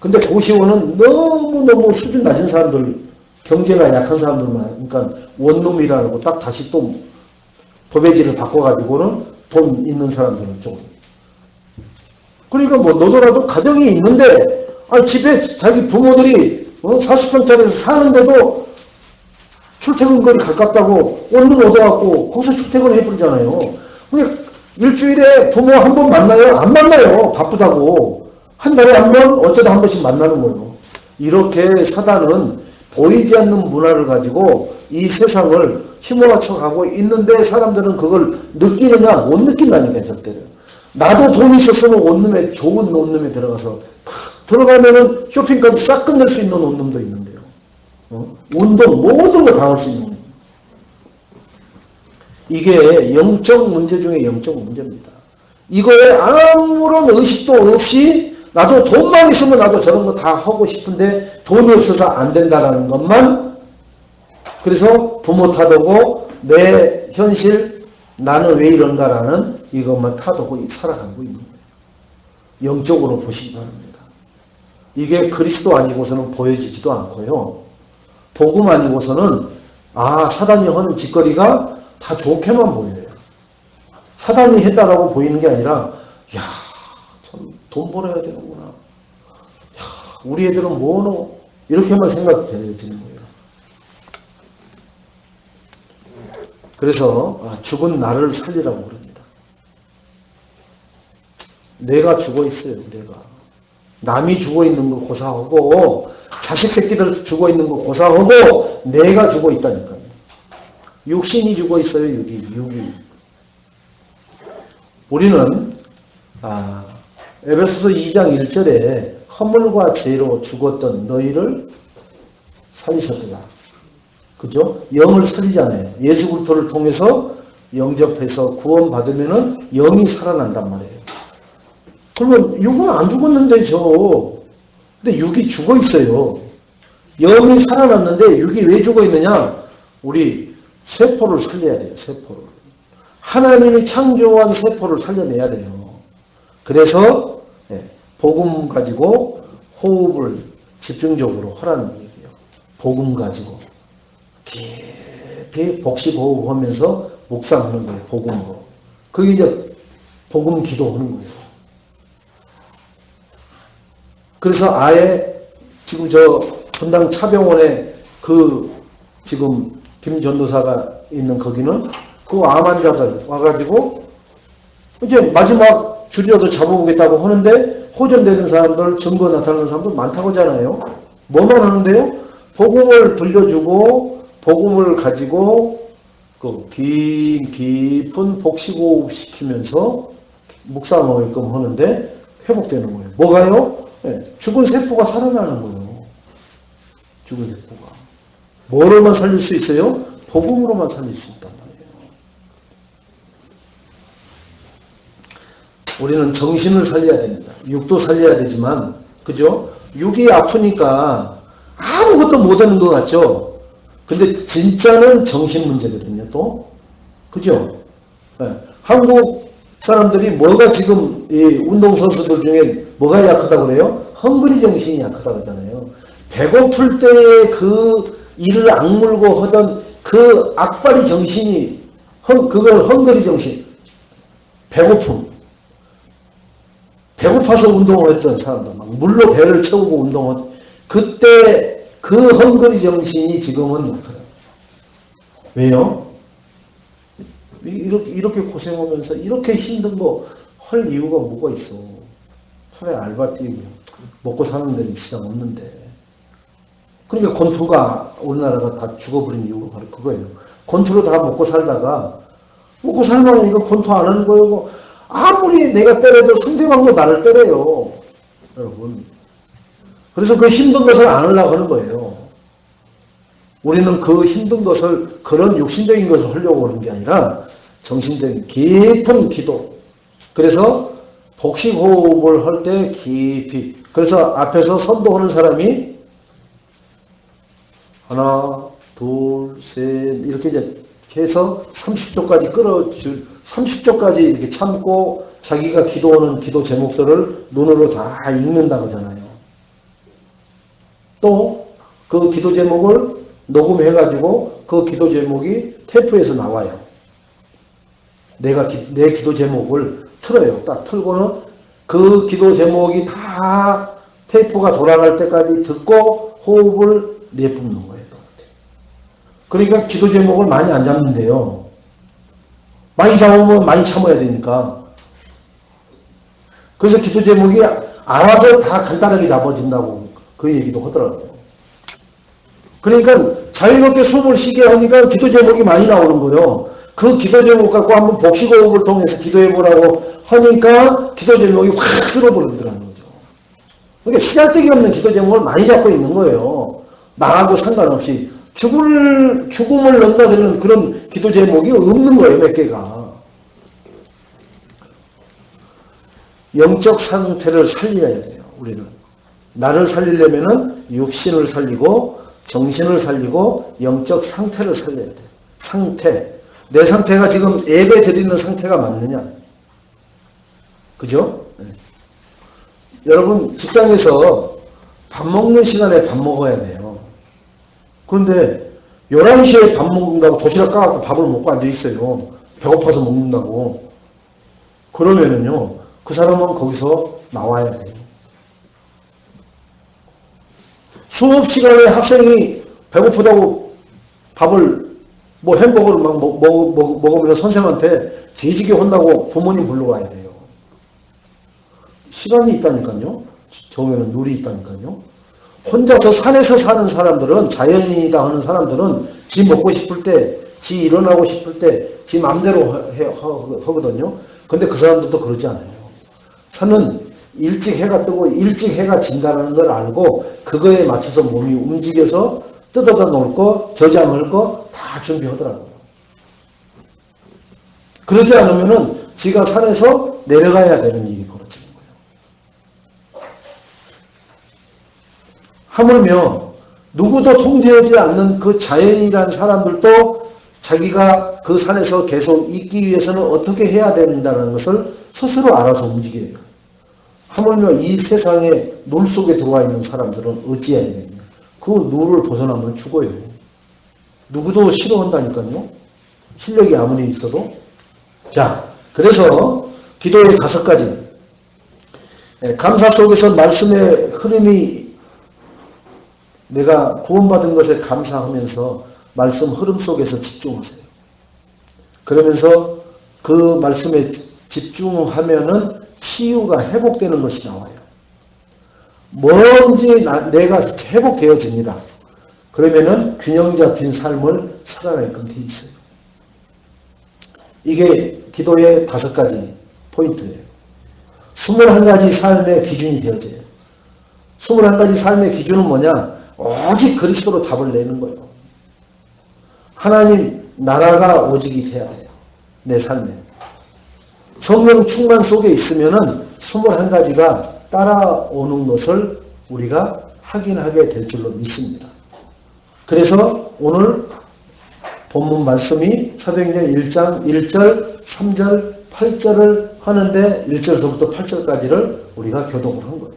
근데 고시원은 너무너무 수준 낮은 사람들 경제가 약한 사람들만 그러니까 원룸이라고 딱 다시 또 법외지를 바꿔가지고는 돈 있는 사람들은 좀 그러니까 뭐 너더라도 가정이 있는데 집에 자기 부모들이 40평짜리에서 사는데도 출퇴근거리 가깝다고 원룸 얻어갖고 거기서 출퇴근을 해버리잖아요. 근데 일주일에 부모 한 번 만나요? 안 만나요. 바쁘다고. 한 달에 한 번 어쩌다 한 번씩 만나는 거예요. 이렇게 사단은 보이지 않는 문화를 가지고 이 세상을 휘몰아쳐 가고 있는데 사람들은 그걸 느끼느냐? 못 느낀다니까요. 절대로. 나도 돈이 있었으면 원룸에 좋은 원룸에 들어가서 들어가면은 쇼핑까지 싹 끝낼 수 있는 원룸도 있는데요. 운동 모든 걸 다 할 수 있는 이게 영적 문제 중에 영적 문제입니다. 이거에 아무런 의식도 없이 나도 돈만 있으면 나도 저런 거 다 하고 싶은데 돈이 없어서 안 된다라는 것만 그래서 부모 탓하고 내 현실 나는 왜 이런가라는 이것만 탓하고 살아가고 있는 거예요. 영적으로 보시기 바랍니다. 이게 그리스도 아니고서는 보여지지도 않고요. 복음 아니고서는 사단이 하는 짓거리가 다 좋게만 보여요. 사단이 했다라고 보이는 게 아니라 야, 참 돈 벌어야 되는구나. 야, 우리 애들은 뭐노? 이렇게만 생각되는 거예요. 그래서 죽은 나를 살리라고 그럽니다. 내가 죽어 있어요. 내가. 남이 죽어 있는 거 고사하고 자식 새끼들 죽어 있는 거 고사하고 내가 죽어 있다니까요. 육신이 죽어 있어요. 육이. 우리는 에베소서 2장 1절에 허물과 죄로 죽었던 너희를 살리셨더라. 그죠? 영을 살리잖아요. 예수 그리스도를 통해서 영접해서 구원받으면은 영이 살아난단 말이에요. 그러면 육은 안 죽었는데 근데 육이 죽어 있어요. 영이 살아났는데 육이 왜 죽어 있느냐? 우리 세포를 살려야 돼요. 세포를. 하나님이 창조한 세포를 살려내야 돼요. 그래서 복음 가지고 호흡을 집중적으로 하라는 얘기예요. 복음 가지고 깊이 복식호흡하면서 묵상하는 거예요. 복음으로. 그게 이제 복음 기도하는 거예요. 그래서 아예 지금 저 분당 차병원에 지금 김 전도사가 있는 거기는 그 암 환자들 와가지고 이제 마지막 줄이라도 잡아보겠다고 하는데 호전되는 사람들, 증거 나타나는 사람들 많다고 하잖아요. 뭐만 하는데요? 복음을 들려주고 복음을 가지고 깊은 복식호흡 시키면서 묵상하게끔 하는데 회복되는 거예요. 뭐가요? 죽은 세포가 살아나는 거예요. 죽은 세포가. 뭐로만 살릴 수 있어요? 복음으로만 살릴 수 있단 말이에요. 우리는 정신을 살려야 됩니다. 육도 살려야 되지만, 그죠? 육이 아프니까 아무 아무것도 못하는 것 같죠? 근데 진짜는 정신 문제거든요, 또. 그죠? 네. 한국 사람들이 뭐가 지금 이 운동선수들 중에 뭐가 약하다고 그래요? 헝그리 정신이 약하다고 그러잖아요. 배고플 때에 그 이를 악물고 하던 그 악바리 정신이, 그걸 헝그리 정신. 배고픔. 배고파서 운동을 했던 사람들, 막 물로 배를 채우고 운동을, 그때 그 헝그리 정신이 지금은 약하다. 왜요? 이렇게 고생하면서 이렇게 힘든 거 할 이유가 뭐가 있어. 차라리 알바 뛰고 먹고 사는 데는 시장 없는데. 그러니까 권투가 우리나라가 다 죽어버린 이유가 바로 그거예요. 권투로 다 먹고 살다가 먹고 살면 이거 권투 안 하는 거예요. 아무리 내가 때려도 상대방도 나를 때려요. 여러분. 그래서 그 힘든 것을 안 하려고 하는 거예요. 우리는 그 힘든 것을, 그런 육신적인 것을 하려고 하는 게 아니라 정신적인 깊은 기도. 그래서 복식호흡을 할 때 깊이. 그래서 앞에서 선도하는 사람이 하나, 둘, 셋 이렇게 이제 해서 30초까지 30초까지 이렇게 참고 자기가 기도하는 기도 제목들을 눈으로 다 읽는다고 하잖아요. 또 그 기도 제목을 녹음해가지고 그 기도 제목이 테이프에서 나와요. 내 기도 제목을 틀어요. 딱 틀고는 그 기도 제목이 다 테이프가 돌아갈 때까지 듣고 호흡을 내뿜는 거예요. 그러니까 기도 제목을 많이 안 잡는데요. 많이 잡으면 많이 참아야 되니까. 그래서 기도 제목이 알아서 다 간단하게 잡아진다고 그 얘기도 하더라고요. 그러니까 자유롭게 숨을 쉬게 하니까 기도 제목이 많이 나오는 거예요. 그 기도 제목 갖고 한번 복식호흡을 통해서 기도해보라고 하니까 기도 제목이 확 들어버리더라는 거죠. 그러니까 시잘데기 없는 기도 제목을 많이 잡고 있는 거예요. 나하고 상관없이. 죽음을 넘나드는 그런 기도 제목이 없는 거예요, 몇 개가. 영적 상태를 살려야 돼요, 우리는. 나를 살리려면은 육신을 살리고, 정신을 살리고, 영적 상태를 살려야 돼요. 상태. 내 상태가 지금 예배 드리는 상태가 맞느냐? 그죠? 네. 여러분, 직장에서 밥 먹는 시간에 밥 먹어야 돼요. 그런데 11시에 밥 먹는다고 도시락 까갖고 밥을 먹고 앉아있어요. 배고파서 먹는다고. 그러면은요, 그 사람은 거기서 나와야 돼요. 수업 시간에 학생이 배고프다고 밥을, 햄버거를 막 먹으면서 선생한테 뒤지게 혼나고 부모님 불러와야 돼요. 시간이 있다니까요. 정에는 룰이 있다니까요. 혼자서 산에서 사는 사람들은, 자연인이다 하는 사람들은 지 먹고 싶을 때, 지 일어나고 싶을 때, 지 맘대로 하거든요. 근데 그 사람들도 그러지 않아요. 산은 일찍 해가 뜨고 일찍 해가 진다는 걸 알고 그거에 맞춰서 몸이 움직여서 뜯어다 놓을 거, 저장할 거 다 준비하더라고요. 그러지 않으면은 지가 산에서 내려가야 되는 일이 벌어지는 거예요. 하물며 누구도 통제하지 않는 그 자연이라는 사람들도 자기가 그 산에서 계속 있기 위해서는 어떻게 해야 된다는 것을 스스로 알아서 움직여요. 하물며 이 세상에 룰 속에 들어와 있는 사람들은 어찌해야 되겠냐. 그 룰을 벗어나면 죽어요. 누구도 싫어한다니까요. 실력이 아무리 있어도. 자, 그래서 기도의 5가지. 감사 속에서 말씀의 흐름이, 내가 구원받은 것에 감사하면서 말씀 흐름 속에서 집중하세요. 그러면서 그 말씀에 집중하면은 치유가 회복되는 것이 나와요. 뭔지 내가 회복되어집니다. 그러면은 균형 잡힌 삶을 살아가게끔 돼 있어요. 이게 기도의 5가지 포인트예요. 21가지 삶의 기준이 되어져요. 21가지 삶의 기준은 뭐냐? 오직 그리스도로 답을 내는 거예요. 하나님 나라가 오직이 돼야 돼요. 내 삶에. 성령 충만 속에 있으면은 21가지가 따라오는 것을 우리가 확인하게 될 줄로 믿습니다. 그래서 오늘 본문 말씀이 사도행전 1장 1절, 3절, 8절을 하는데 1절서부터 8절까지를 우리가 교독을 한 거예요.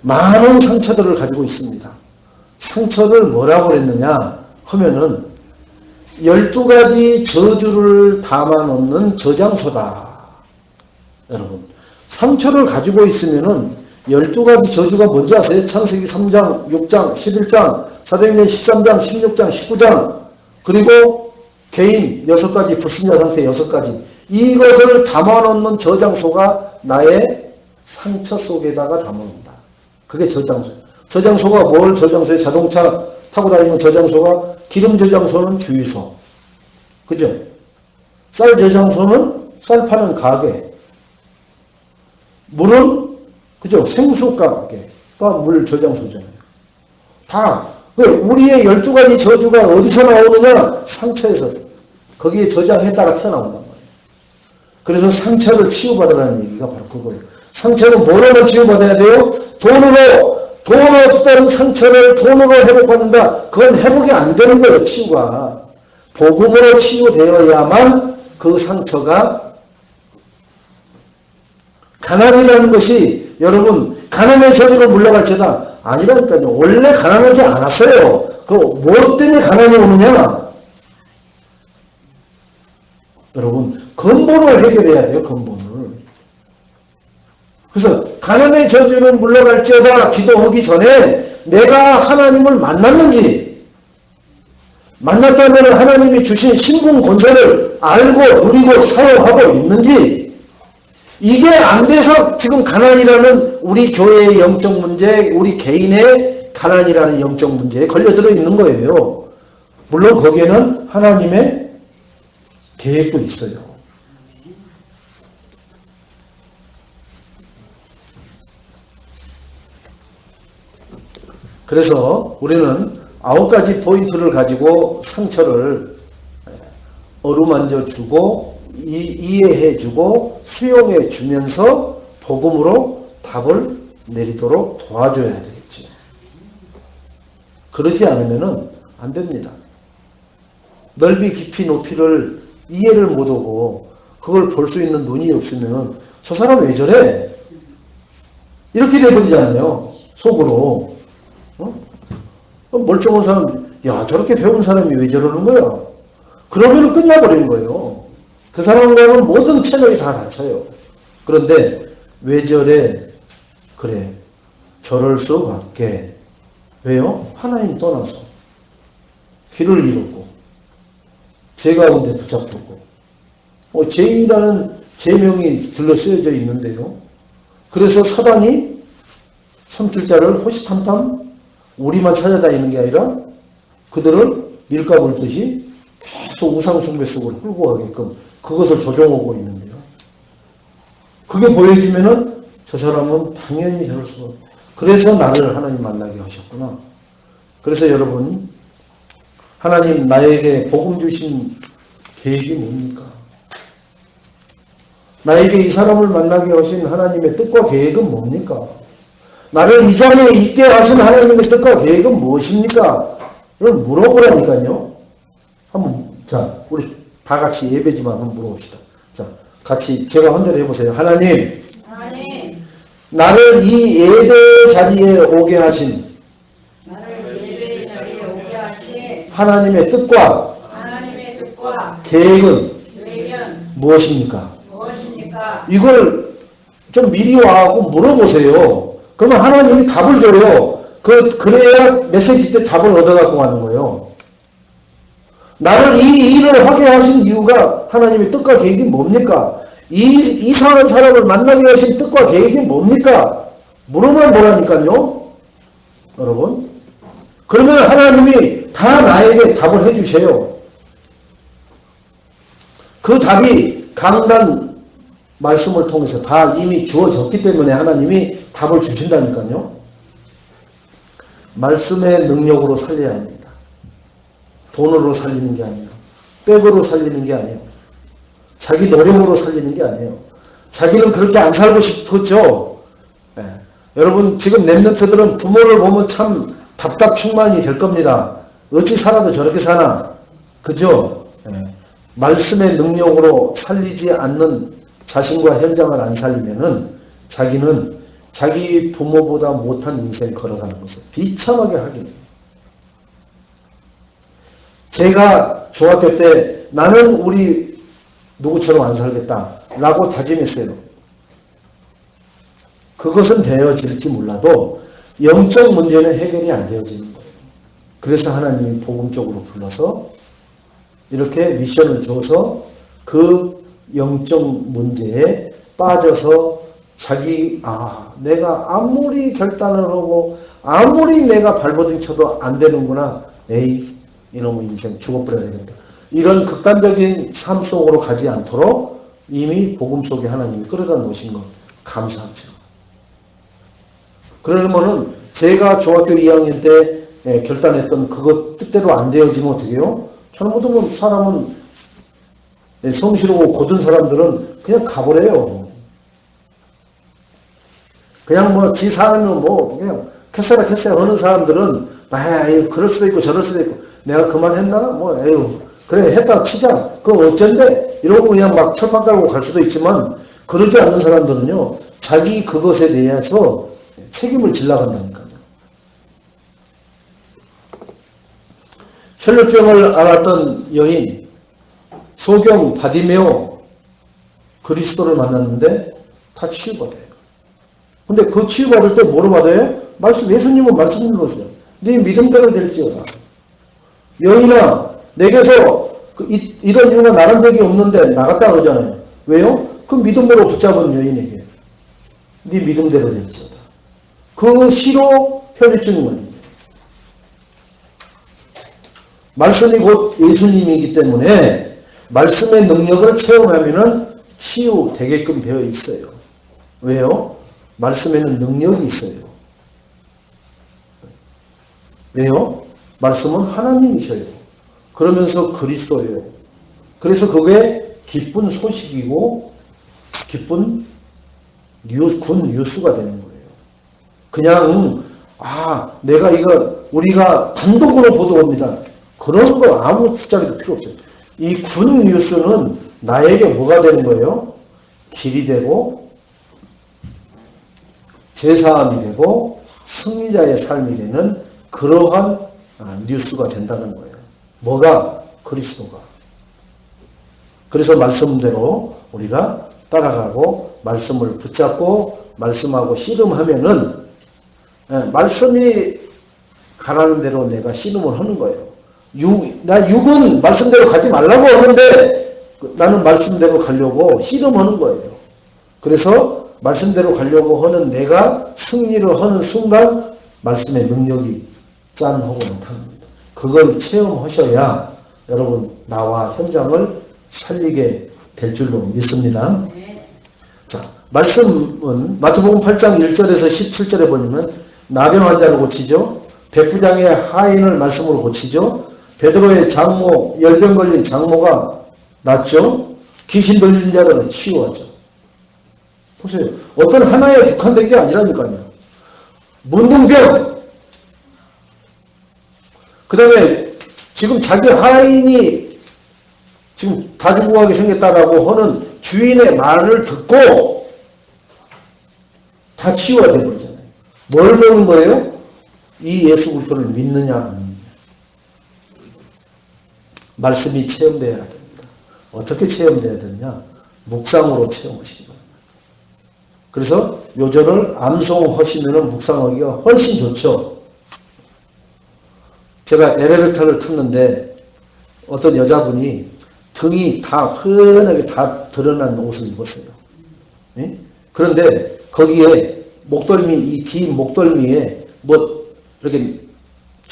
많은 상처들을 가지고 있습니다. 상처를 뭐라고 그랬느냐 하면은 12가지 저주를 담아놓는 저장소다. 여러분, 상처를 가지고 있으면은 12가지 저주가 뭔지 아세요? 창세기 3장, 6장, 11장, 사도행전 13장, 16장, 19장, 그리고 개인 6가지, 불신자 상태 6가지. 이것을 담아놓는 저장소가 나의 상처 속에다가 담아놓는다. 그게 저장소. 저장소가 뭘 저장소에 자동차 타고 다니는 저장소가 기름 저장소는 주유소. 그죠? 쌀 저장소는 쌀 파는 가게. 물은 그죠? 생수 가게가 물 저장소잖아요. 다 우리의 12가지 저주가 어디서 나오느냐? 상처에서. 거기에 저장했다가 튀어나온단 말이에요. 그래서 상처를 치유받으라는 얘기가 바로 그거예요. 상처는 뭐로 치유받아야 돼요? 돈 없던 상처를 돈으로 회복받는다. 그건 회복이 안 되는 거예요, 치유가. 복음으로 치유되어야만 그 상처가, 가난이라는 것이 여러분 가난의 저주로 물러갈지다 아니라니까요. 원래 가난하지 않았어요. 뭐 때문에 가난이 오느냐? 여러분 근본을 해결해야 돼요. 근본을. 그래서 가난의 저주는 물러갈지어다 기도하기 전에 내가 하나님을 만났는지, 만났다면 하나님이 주신 신분 권세를 알고 누리고 사용하고 있는지, 이게 안 돼서 지금 가난이라는 우리 교회의 영적 문제, 우리 개인의 가난이라는 영적 문제에 걸려들어 있는 거예요. 물론 거기에는 하나님의 계획도 있어요. 그래서 우리는 9가지 포인트를 가지고 상처를 어루만져 주고 이해해 주고 수용해 주면서 복음으로 답을 내리도록 도와줘야 되겠죠. 그러지 않으면 안 됩니다. 넓이 깊이 높이를 이해를 못하고 그걸 볼 수 있는 눈이 없으면 저 사람 왜 저래? 이렇게 돼버리잖아요. 속으로. 멀쩡한 사람, 야 저렇게 배운 사람이 왜 저러는 거야? 그러면 끝나버리는 거예요. 그 사람과는 모든 채널이 다 닫혀요. 그런데 왜 저래? 그래 저럴 수밖에. 왜요? 하나님 떠나서 길을 잃었고 죄 가운데 붙잡혔고 죄인이라는 죄명이 들러 쓰여져 있는데요. 그래서 사단이 손길자를 호시탐탐 우리만 찾아다니는 게 아니라 그들을 밀가불 듯이 계속 우상숭배 속으로 끌고 가게끔 그것을 조종하고 있는데요. 그게 보여지면은 저 사람은 당연히 저럴 수가 없어요. 그래서 나를 하나님 만나게 하셨구나. 그래서 여러분 하나님 나에게 복음 주신 계획이 뭡니까? 나에게 이 사람을 만나게 하신 하나님의 뜻과 계획은 뭡니까? 나를 이 자리에 있게 하신 하나님의 뜻과 계획은 무엇입니까? 이걸 물어보라니까요. 한번, 자, 우리 다 같이 예배지만 한번 물어봅시다. 자, 같이 제가 헌대를 해보세요. 하나님, 나를 이 예배 자리에 오게 하신 하나님의 뜻과 계획은 무엇입니까? 이걸 좀 미리 와갖고 물어보세요. 그러면 하나님이 답을 줘요. 그래야 메시지 때 답을 얻어갖고 가는 거예요. 나를 이 일을 하게 하신 이유가 하나님의 뜻과 계획이 뭡니까? 이상한 사람을 만나게 하신 뜻과 계획이 뭡니까? 물어만 보라니까요. 여러분. 그러면 하나님이 다 나에게 답을 해주세요. 그 답이 강단 말씀을 통해서 다 이미 주어졌기 때문에 하나님이 답을 주신다니까요. 말씀의 능력으로 살려야 합니다. 돈으로 살리는 게 아니에요. 백으로 살리는 게 아니에요. 자기 노력으로 살리는 게 아니에요. 자기는 그렇게 안 살고 싶었죠. 네. 여러분 지금 랩런트들은 부모를 보면 참 답답 충만이 될 겁니다. 어찌 살아도 저렇게 사나? 그죠? 예. 말씀의 능력으로 살리지 않는 자신과 현장을 안 살리면은 자기는 자기 부모보다 못한 인생 걸어가는 것을 비참하게 하게 됩니다. 제가 중학교 때 나는 우리 누구처럼 안 살겠다 라고 다짐했어요. 그것은 되어질지 몰라도 영적 문제는 해결이 안 되어지는 거예요. 그래서 하나님이 복음 쪽으로 불러서 이렇게 미션을 줘서 그 영적 문제에 빠져서 내가 아무리 결단을 하고 아무리 내가 발버둥 쳐도 안 되는구나. 에이, 이놈의 인생 죽어버려야 되겠다. 이런 극단적인 삶 속으로 가지 않도록 이미 복음 속에 하나님이 끌어다 놓으신 것 감사하죠. 그러면은 제가 중학교 2학년 때 결단했던 그것 뜻대로 안 되어지면 어떻게 해요? 잘못하면 사람은 성실하고 고든 사람들은 그냥 가버려요. 그냥 뭐 지 사는 뭐 그냥 캐세라 하는 사람들은 에이 그럴 수도 있고 저럴 수도 있고 내가 그만했나? 뭐 에휴 그래 했다 치자. 그거 어쩐데? 이러고 그냥 막 철판 깔고 갈 수도 있지만 그러지 않는 사람들은요. 자기 그것에 대해서 책임을 질 나간다니까요. 혈루병을 앓았던 여인 소경 바디메오 그리스도를 만났는데 다 치유받아요. 근데 그 치유받을 때 뭐로 받아요? 예수님은 말씀으로서요. 네 믿음대로 될지어다. 여인아 내게서 이런 이유가 나란 적이 없는데 나갔다 그러잖아요. 왜요? 그 믿음으로 붙잡은 여인에게 네 믿음대로 될지어다. 그 시로 혈루증이 걸립니다. 말씀이 곧 예수님이기 때문에 말씀의 능력을 체험하면은 치유되게끔 되어 있어요. 왜요? 말씀에는 능력이 있어요. 왜요? 말씀은 하나님이셔요. 그러면서 그리스도예요. 그래서 그게 기쁜 소식이고 기쁜 군 뉴스가 되는 거예요. 그냥 내가 우리가 단독으로 보도합니다. 그런 거 아무 숫자리도 필요 없어요. 이 군 뉴스는 나에게 뭐가 되는 거예요? 길이 되고 제사함이 되고 승리자의 삶이 되는 그러한 뉴스가 된다는 거예요. 뭐가? 그리스도가. 그래서 말씀대로 우리가 따라가고 말씀을 붙잡고 말씀하고 씨름하면은 말씀이 가라는 대로 내가 씨름을 하는 거예요. 육은 말씀대로 가지 말라고 하는데 나는 말씀대로 가려고 씨름하는 거예요. 그래서 말씀대로 가려고 하는 내가 승리를 하는 순간 말씀의 능력이 짠 하고 나타납니다. 그걸 체험하셔야 여러분 나와 현장을 살리게 될 줄로 믿습니다. 자, 말씀은 마태복음 8장 1절에서 17절에 보면 나병 환자를 고치죠. 백부장의 하인을 말씀으로 고치죠. 베드로의 장모, 열병 걸린 장모가 낫죠. 귀신 들린 자를 치유하죠. 보세요. 어떤 하나에 국한된 게 아니라니까요. 문둥병. 그 다음에 지금 자기 하인이 지금 다중국하게 생겼다라고 하는 주인의 말을 듣고 다 치유가 되버리잖아요. 뭘 보는 거예요? 이 예수 그리스도를 믿느냐 안 믿느냐. 말씀이 체험되어야 됩니다. 어떻게 체험되어야 되느냐? 묵상으로 체험하시기 바랍니다. 그래서 요절을 암송하시면 묵상하기가 훨씬 좋죠. 제가 엘리베이터를 탔는데 어떤 여자분이 등이 다 환하게 다 드러난 옷을 입었어요. 예? 그런데 거기에 목덜미, 이 긴 목덜미에 뭐 이렇게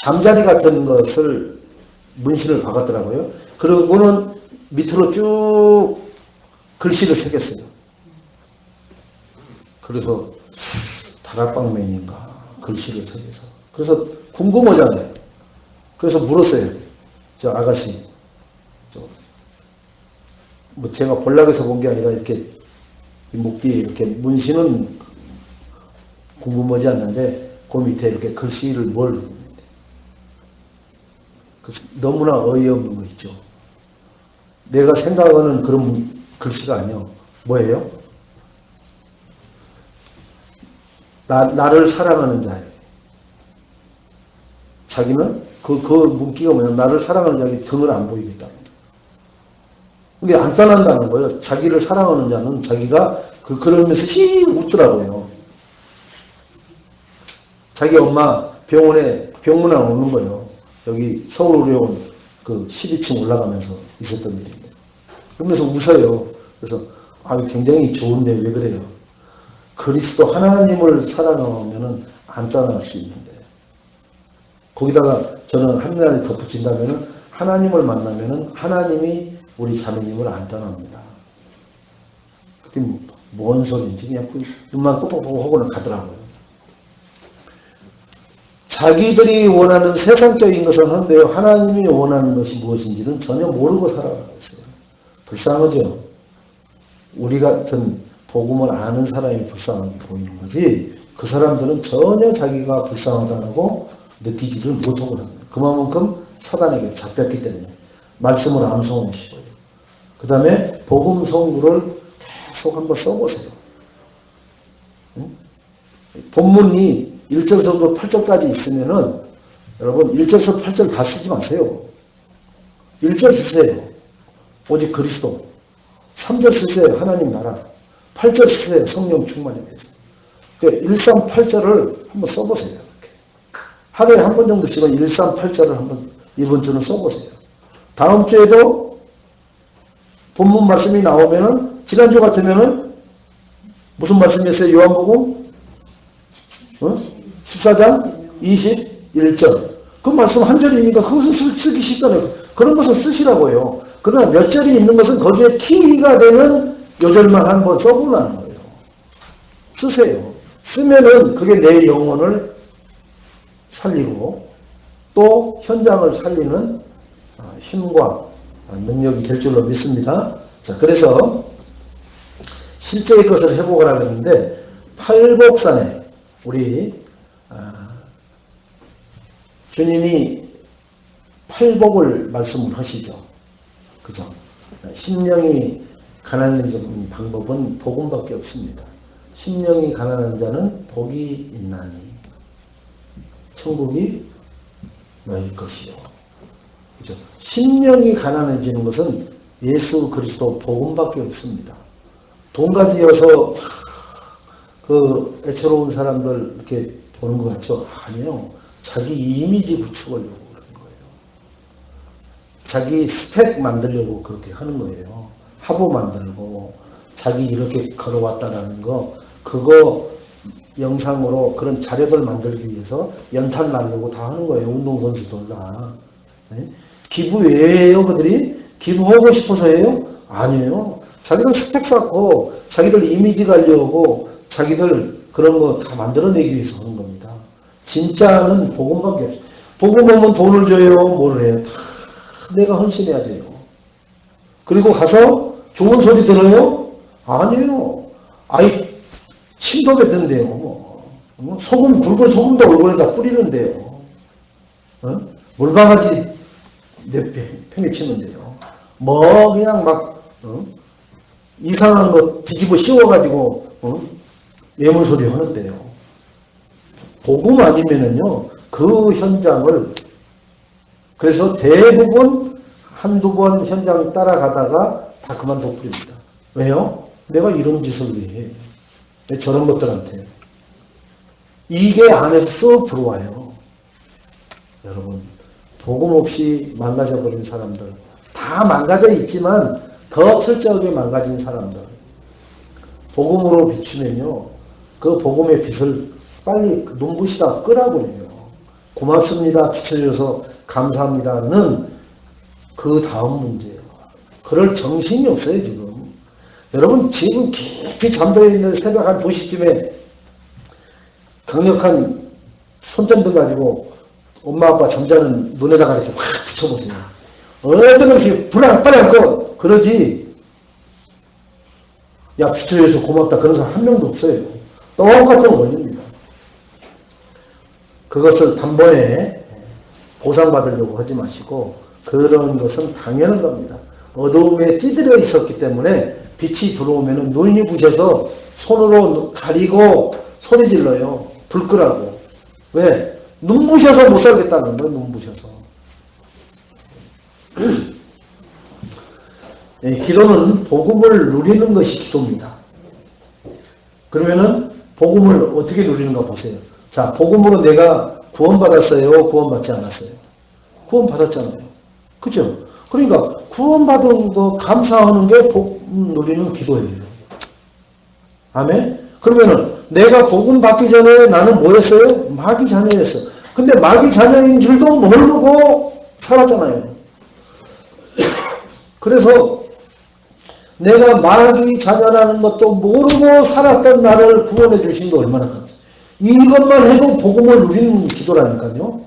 잠자리 같은 것을 문신을 박았더라고요. 그러고는 밑으로 쭉 글씨를 새겼어요. 그래서 다락방맨인가 글씨를 새겨서. 그래서 궁금하잖아요. 그래서 물었어요. 저 아가씨, 뭐 제가 볼락에서 본 게 아니라 이렇게 목 뒤에 이렇게 문신은 궁금하지 않는데 그 밑에 이렇게 글씨를 뭘 너무나 어이없는 거 있죠. 내가 생각하는 그런 글씨가 아니요. 뭐예요? 나를 사랑하는 자예요. 자기는 그 문기가 뭐냐? 나를 사랑하는 자에게 등을 안 보이겠다. 근데 안 떠난다는 거예요. 자기를 사랑하는 자는 자기가 그러면서 히 웃더라고요. 자기 엄마 병원에 병문안 오는 거예요. 여기 서울의료원 12층 올라가면서 있었던 일인데. 그러면서 웃어요. 그래서 굉장히 좋은데 왜 그래요? 그리스도 하나님을 사랑하면은 안 떠날 수 있는데. 거기다가 저는 한 가지 덧붙인다면은 하나님을 만나면은 하나님이 우리 자매님을 안 떠납니다. 그때 뭔 소리인지 그냥 눈만 뻑뻑뻑 하고는 가더라고요. 자기들이 원하는 세상적인 것을 하는데요. 하나님이 원하는 것이 무엇인지는 전혀 모르고 살아가고 있어요. 불쌍하죠? 우리 같은 복음을 아는 사람이 불쌍하게 보이는 거지 그 사람들은 전혀 자기가 불쌍하다고 느끼지를 못하고 합니다. 그만큼 사단에게 잡혔기 때문에 말씀을 암송해 주시고요. 그 다음에 복음 성구를 계속 한번 써보세요. 응? 본문이 1절서부터 8절까지 있으면은 여러분 1절서 8절 다 쓰지 마세요. 1절 쓰세요. 오직 그리스도. 3절 쓰세요. 하나님 나라. 8절 쓰세요. 성령 충만에 대해서. 138절을 한번 써보세요. 이렇게. 하루에 한 번 정도씩은 138절을 한번 이번 주는 써보세요. 다음 주에도 본문 말씀이 나오면은 지난주 같으면은 무슨 말씀이었어요? 요한복음 14장 21절. 그 말씀 한 절이니까 그것은 쓰기 쉽잖아요. 그런 것은 쓰시라고요. 그러나 몇 절이 있는 것은 거기에 키가 되는 요절만 한번 써보라는 거예요. 쓰세요. 쓰면은 그게 내 영혼을 살리고 또 현장을 살리는 힘과 능력이 될 줄로 믿습니다. 자, 그래서 실제의 것을 회복을 하겠는데 팔복산에 우리 주님이 팔복을 말씀을 하시죠. 그죠? 심령이 가난해지는 방법은 복음밖에 없습니다. 심령이 가난한 자는 복이 있나니 천국이 너희 것이요. 그죠? 심령이 가난해지는 것은 예수 그리스도 복음밖에 없습니다. 돈 가지어서 애처로운 사람들 이렇게 보는 것 같죠? 아니요. 자기 이미지 구축하려고 그러는 거예요. 자기 스펙 만들려고 그렇게 하는 거예요. 화보 만들고 자기 이렇게 걸어왔다라는 거 그거 영상으로 그런 자료들 만들기 위해서 연탄 날리고 다 하는 거예요. 운동선수들 다. 네? 기부 왜예요? 그들이? 기부하고 싶어서 해요? 아니에요. 자기들 스펙 쌓고 자기들 이미지 가려고 자기들 그런 거 다 만들어내기 위해서 하는 겁니다. 진짜는 복음밖에 없어요. 복음 오면 돈을 줘요. 뭘 해요? 다 내가 헌신해야 돼요. 그리고 가서 좋은 소리 들어요? 아니에요. 침도배 든대요. 소금, 굵은 소금도 얼굴에다 뿌리는데요. 물바가지 팽이 치는데요. 그냥 막, 이상한 거 뒤집어 씌워가지고, 예물소리 하는데요. 복음 아니면은요, 그 현장을, 그래서 대부분 한두 번 현장 따라가다가 다 그만둬 버립니다. 왜요? 내가 이런 짓을 왜 해? 왜 저런 것들한테? 이게 안에서 쏙 들어와요. 여러분, 복음 없이 망가져버린 사람들, 다 망가져 있지만 더 철저하게 망가진 사람들, 복음으로 비추면요, 그 복음의 빛을 빨리 눈부시다 끄라고요. 고맙습니다. 비춰줘서 감사합니다는 그 다음 문제예요. 그럴 정신이 없어요, 지금. 여러분, 지금 깊이 잠들어 있는 새벽 한 2시쯤에 강력한 손전등 가지고 엄마 아빠 잠자는 눈에다가 이렇게 확 비춰보세요. 어떤 것이 불안 꺼 그러지. 야, 비춰줘서 고맙다. 그런 사람 한 명도 없어요. 똑같은 원리입니다. 그것을 단번에 보상받으려고 하지 마시고 그런 것은 당연한 겁니다. 어두움에 찌들어 있었기 때문에 빛이 들어오면 눈이 부셔서 손으로 가리고 소리 질러요. 불 끄라고. 왜? 눈부셔서 못 살겠다는 거예요. 눈부셔서. 기도는 복음을 누리는 것이 기도입니다. 그러면은 복음을 어떻게 누리는가 보세요. 자, 복음으로 내가 구원받았어요? 구원받지 않았어요? 구원받았잖아요. 그죠? 그러니까 구원받은 거 감사하는 게 복음 누리는 기도예요. 아멘? 그러면은 내가 복음 받기 전에 나는 뭐였어요? 마귀 자녀였어. 근데 마귀 자녀인 줄도 모르고 살았잖아요. 그래서 내가 마귀 자녀라는 것도 모르고 살았던 나를 구원해 주신 게 얼마나 감사해요. 이것만 해도 복음을 누리는 기도라니까요.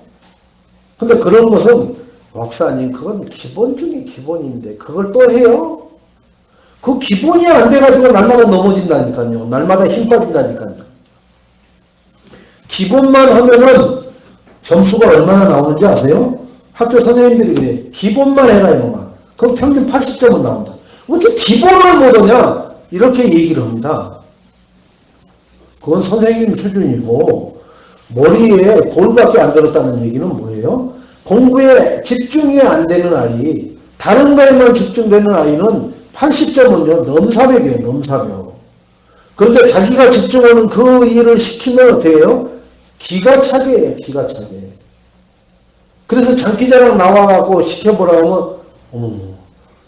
근데 그런 것은 목사님 그건 기본 중에 기본인데 그걸 또 해요? 그 기본이 안 돼가지고 날마다 넘어진다니까요. 날마다 힘 빠진다니까요. 기본만 하면은 점수가 얼마나 나오는지 아세요? 학교 선생님들이 그래. 기본만 해라 이놈아. 그럼 평균 80점은 나온다. 어째 기본을 못하냐? 이렇게 얘기를 합니다. 그건 선생님 수준이고 머리에 볼밖에 안 들었다는 얘기는 뭐예요? 공부에 집중이 안 되는 아이, 다른 거에만 집중되는 아이는 80점은요, 넘사벽이에요, 넘사벽. 그런데 자기가 집중하는 그 일을 시키면 어떻게 해요? 기가 차게, 기가 차게. 그래서 장기자랑 나와갖고 시켜보라고 하면,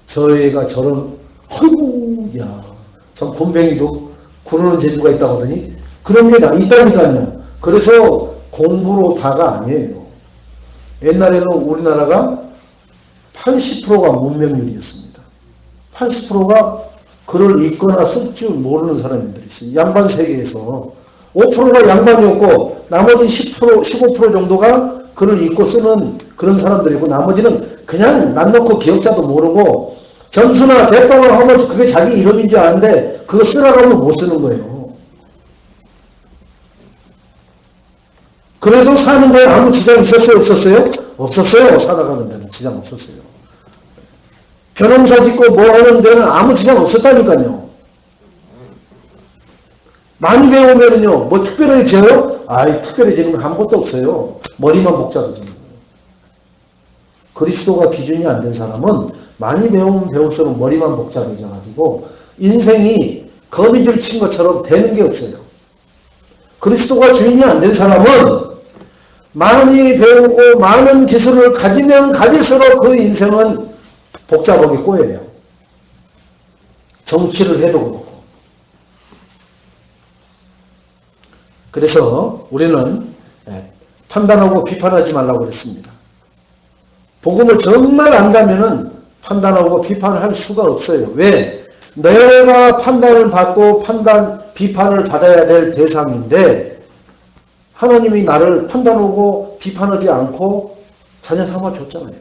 저 애가 저런, 어이구, 야, 저 곰뱅이도 구르는 재주가 있다고 하더니, 그런 게 있다니까요. 그래서 공부로 다가 아니에요. 옛날에는 우리나라가 80%가 문명률이었습니다. 80%가 글을 읽거나 쓸 줄 모르는 사람들이 있어요. 양반 세계에서 5%가 양반이었고 나머지 10%, 15% 정도가 글을 읽고 쓰는 그런 사람들이고 나머지는 그냥 난 놓고 기억자도 모르고 점수나 대빵을 하면 그게 자기 이름인 줄 아는데 그거 쓰라고 하면 못 쓰는 거예요. 그래도 사는 데에 아무 지장 있었어요? 없었어요? 없었어요. 살아가는 데는 지장 없었어요. 변호사 짓고 뭐 하는 데는 아무 지장 없었다니까요. 많이 배우면은요, 뭐 특별해져요? 아이, 특별해지는 건 아무것도 없어요. 머리만 복잡해지는 거예요. 그리스도가 기준이 안 된 사람은 많이 배우면 배울수록 머리만 복잡해져가지고 인생이 거미줄 친 것처럼 되는 게 없어요. 그리스도가 주인이 안 된 사람은 많이 배우고 많은 기술을 가지면 가질수록 그 인생은 복잡하게 꼬여요. 정치를 해도 그렇고. 그래서 우리는 판단하고 비판하지 말라고 그랬습니다. 복음을 정말 안다면은 판단하고 비판을 할 수가 없어요. 왜? 내가 판단을 받고 비판을 받아야 될 대상인데 하나님이 나를 판단하고 비판하지 않고 자녀 삼아 줬잖아요.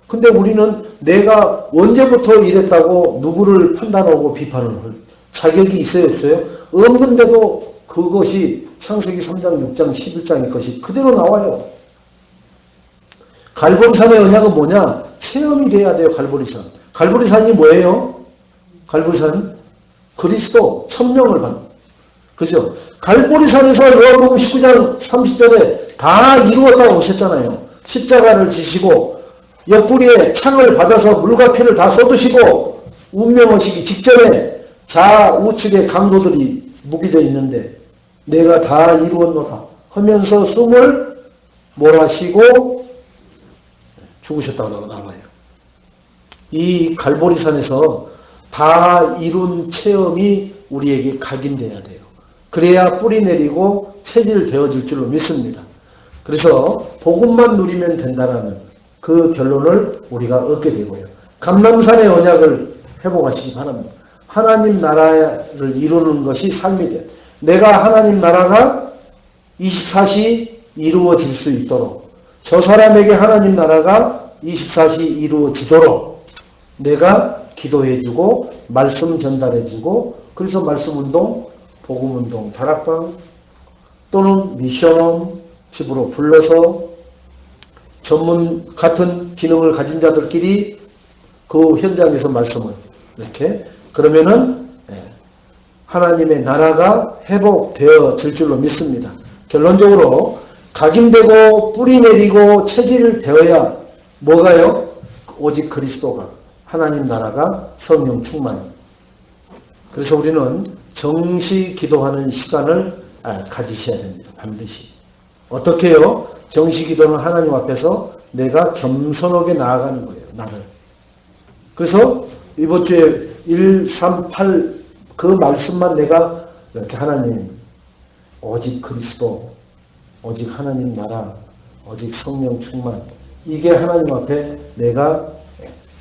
근데 우리는 내가 언제부터 이랬다고 누구를 판단하고 비판을 할 자격이 있어요, 없어요? 없는데도 그것이 창세기 3장, 6장, 11장의 것이 그대로 나와요. 갈보리산의 언약은 뭐냐? 체험이 돼야 돼요, 갈보리산. 갈보리산이 뭐예요? 갈보리산? 그리스도, 천명을 받는. 그죠? 갈보리산에서 요한복음 19장 30절에 다 이루었다고 하셨잖아요. 십자가를 지시고 옆구리에 창을 받아서 물과 피를 다 쏟으시고 운명하시기 직전에 좌우측에 강도들이 묶여져 있는데 내가 다 이루었노라 하면서 숨을 몰아쉬고 죽으셨다고 나와요. 이 갈보리산에서 다 이룬 체험이 우리에게 각인돼야 돼요. 그래야 뿌리 내리고 체질 되어질 줄로 믿습니다. 그래서 복음만 누리면 된다라는 그 결론을 우리가 얻게 되고요. 감람산의 언약을 회복하시기 바랍니다. 하나님 나라를 이루는 것이 삶이 돼요. 내가 하나님 나라가 24시 이루어질 수 있도록 저 사람에게 하나님 나라가 24시 이루어지도록 내가 기도해주고 말씀 전달해주고 그래서 말씀운동, 복음운동, 다락방 또는 미션홈 집으로 불러서 전문 같은 기능을 가진 자들끼리 그 현장에서 말씀을 이렇게 그러면은 하나님의 나라가 회복되어질 줄로 믿습니다. 결론적으로 각인되고 뿌리 내리고 체질을 되어야 뭐가요? 오직 그리스도가 하나님 나라가 성령 충만이. 그래서 우리는 정시 기도하는 시간을 가지셔야 됩니다. 반드시. 어떻게 해요? 정시 기도는 하나님 앞에서 내가 겸손하게 나아가는 거예요. 나를. 그래서 이번 주에 138 그 말씀만 내가 이렇게 하나님 오직 그리스도 오직 하나님 나라 오직 성령 충만 이게 하나님 앞에 내가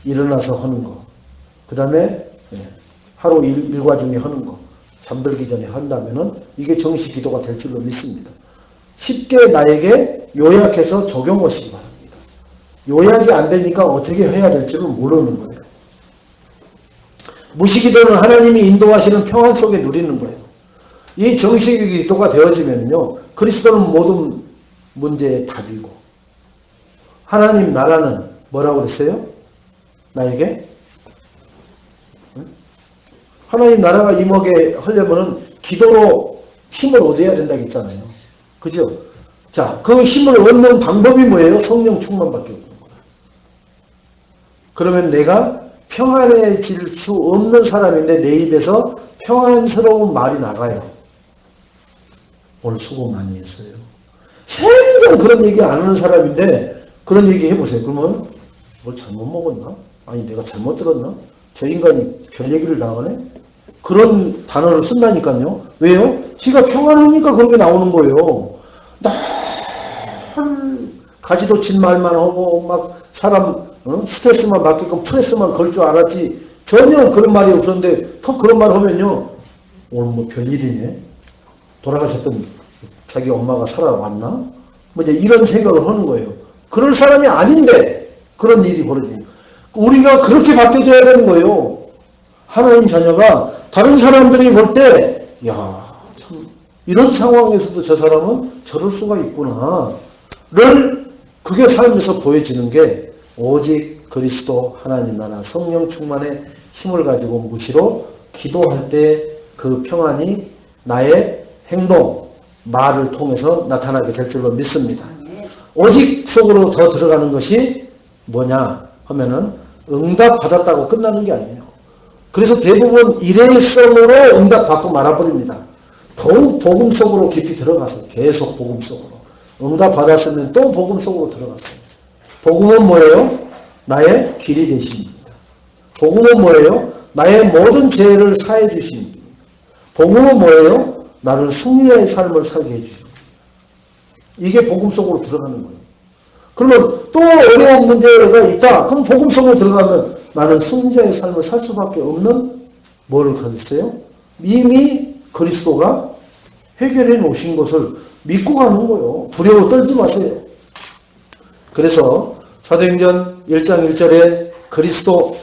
일어나서 하는 거. 그 다음에 하루 일과 중에 하는 거. 잠들기 전에 한다면은 이게 정시 기도가 될 줄로 믿습니다. 쉽게 나에게 요약해서 적용하시기 바랍니다. 요약이 안 되니까 어떻게 해야 될지를 모르는 거예요. 무시기도는 하나님이 인도하시는 평안 속에 누리는 거예요. 이 정식 기도가 되어지면요, 그리스도는 모든 문제의 답이고, 하나님 나라는 뭐라고 그랬어요? 나에게? 하나님 나라가 임하게 하려면은 기도로 힘을 얻어야 된다고 했잖아요. 그죠? 자, 그 힘을 얻는 방법이 뭐예요? 성령 충만밖에 없는 거예요. 그러면 내가 평안해질 수 없는 사람인데 내 입에서 평안스러운 말이 나가요. 오늘 수고 많이 했어요. 생전 그런 얘기 안 하는 사람인데 그런 얘기 해보세요. 그러면 뭘 잘못 먹었나? 아니 내가 잘못 들었나? 저 인간이 별 얘기를 당하네? 그런 단어를 쓴다니까요. 왜요? 지가 평안하니까 그런 게 나오는 거예요. 날 가지도 친 말만 하고 막 사람 스트레스만 받게끔 프레스만 걸 줄 알았지 전혀 그런 말이 없었는데 더 그런 말 하면요. 오늘 뭐 별일이네. 돌아가셨던 자기 엄마가 살아왔나? 뭐 이제 이런 생각을 하는 거예요. 그럴 사람이 아닌데 그런 일이 벌어지니까. 우리가 그렇게 바뀌어져야 되는 거예요. 하나님 자녀가 다른 사람들이 볼 때, 야, 참, 이런 상황에서도 저 사람은 저럴 수가 있구나. 를, 그게 삶에서 보여지는 게 오직 그리스도 하나님 나라 성령 충만의 힘을 가지고 무시로 기도할 때 그 평안이 나의 행동, 말을 통해서 나타나게 될 줄로 믿습니다. 오직 속으로 더 들어가는 것이 뭐냐 하면은 응답 받았다고 끝나는 게 아니에요. 그래서 대부분 일회성으로 응답 받고 말아버립니다. 더욱 복음 속으로 깊이 들어가서 계속 복음 속으로 응답 받았으면 또 복음 속으로 들어갔어요. 복음은 뭐예요? 나의 길이 되십니다. 복음은 뭐예요? 나의 모든 죄를 사해 주십니다. 복음은 뭐예요? 나를 승리의 삶을 살게 해주십니다. 이게 복음 속으로 들어가는 거예요. 그러면 또 어려운 문제가 있다. 그럼 복음 속으로 들어가면 나는 승리자의 삶을 살 수밖에 없는 뭐를 가졌어요? 이미 그리스도가 해결해 놓으신 것을 믿고 가는 거예요. 두려워 떨지 마세요. 그래서 사도행전 1장 1절에 그리스도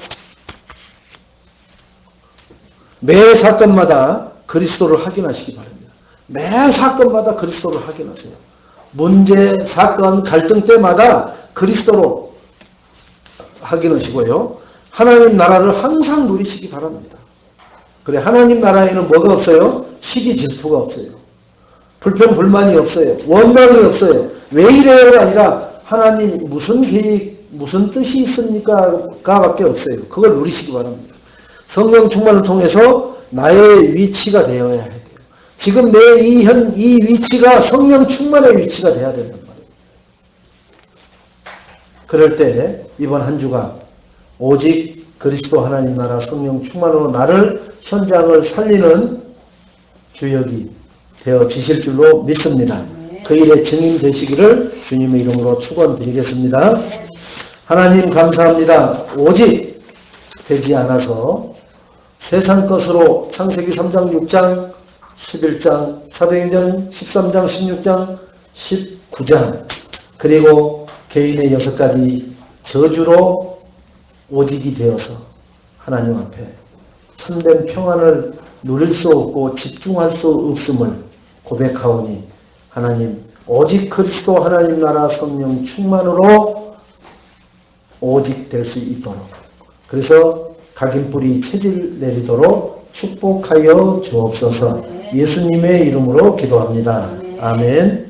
매 사건마다 그리스도를 확인하시기 바랍니다. 매 사건마다 그리스도를 확인하세요. 문제, 사건, 갈등 때마다 그리스도로 확인하시고요. 하나님 나라를 항상 누리시기 바랍니다. 그래 하나님 나라에는 뭐가 없어요? 시기 질투가 없어요. 불평 불만이 없어요. 원망이 없어요. 왜 이래요가 아니라 하나님 무슨 계획, 무슨 뜻이 있습니까?가 밖에 없어요. 그걸 누리시기 바랍니다. 성령 충만을 통해서 나의 위치가 되어야 해요. 지금 내 이 위치가 성령 충만의 위치가 돼야 된단 말이에요. 그럴 때 이번 한 주가 오직 그리스도 하나님 나라 성령 충만으로 나를 현장을 살리는 주역이 되어 지실 줄로 믿습니다. 그 일에 증인 되시기를 주님의 이름으로 축원드리겠습니다. 하나님 감사합니다. 오직 되지 않아서 세상 것으로 창세기 3장 6장 11장 사도행전 13장 16장 19장 그리고 개인의 6가지 저주로 오직이 되어서 하나님 앞에 참된 평안을 누릴 수 없고 집중할 수 없음을 고백하오니 하나님 오직 그리스도 하나님 나라 성령 충만으로 오직 될 수 있도록, 그래서 각인뿌리 체질 내리도록 축복하여 주옵소서. 예수님의 이름으로 기도합니다. 아멘.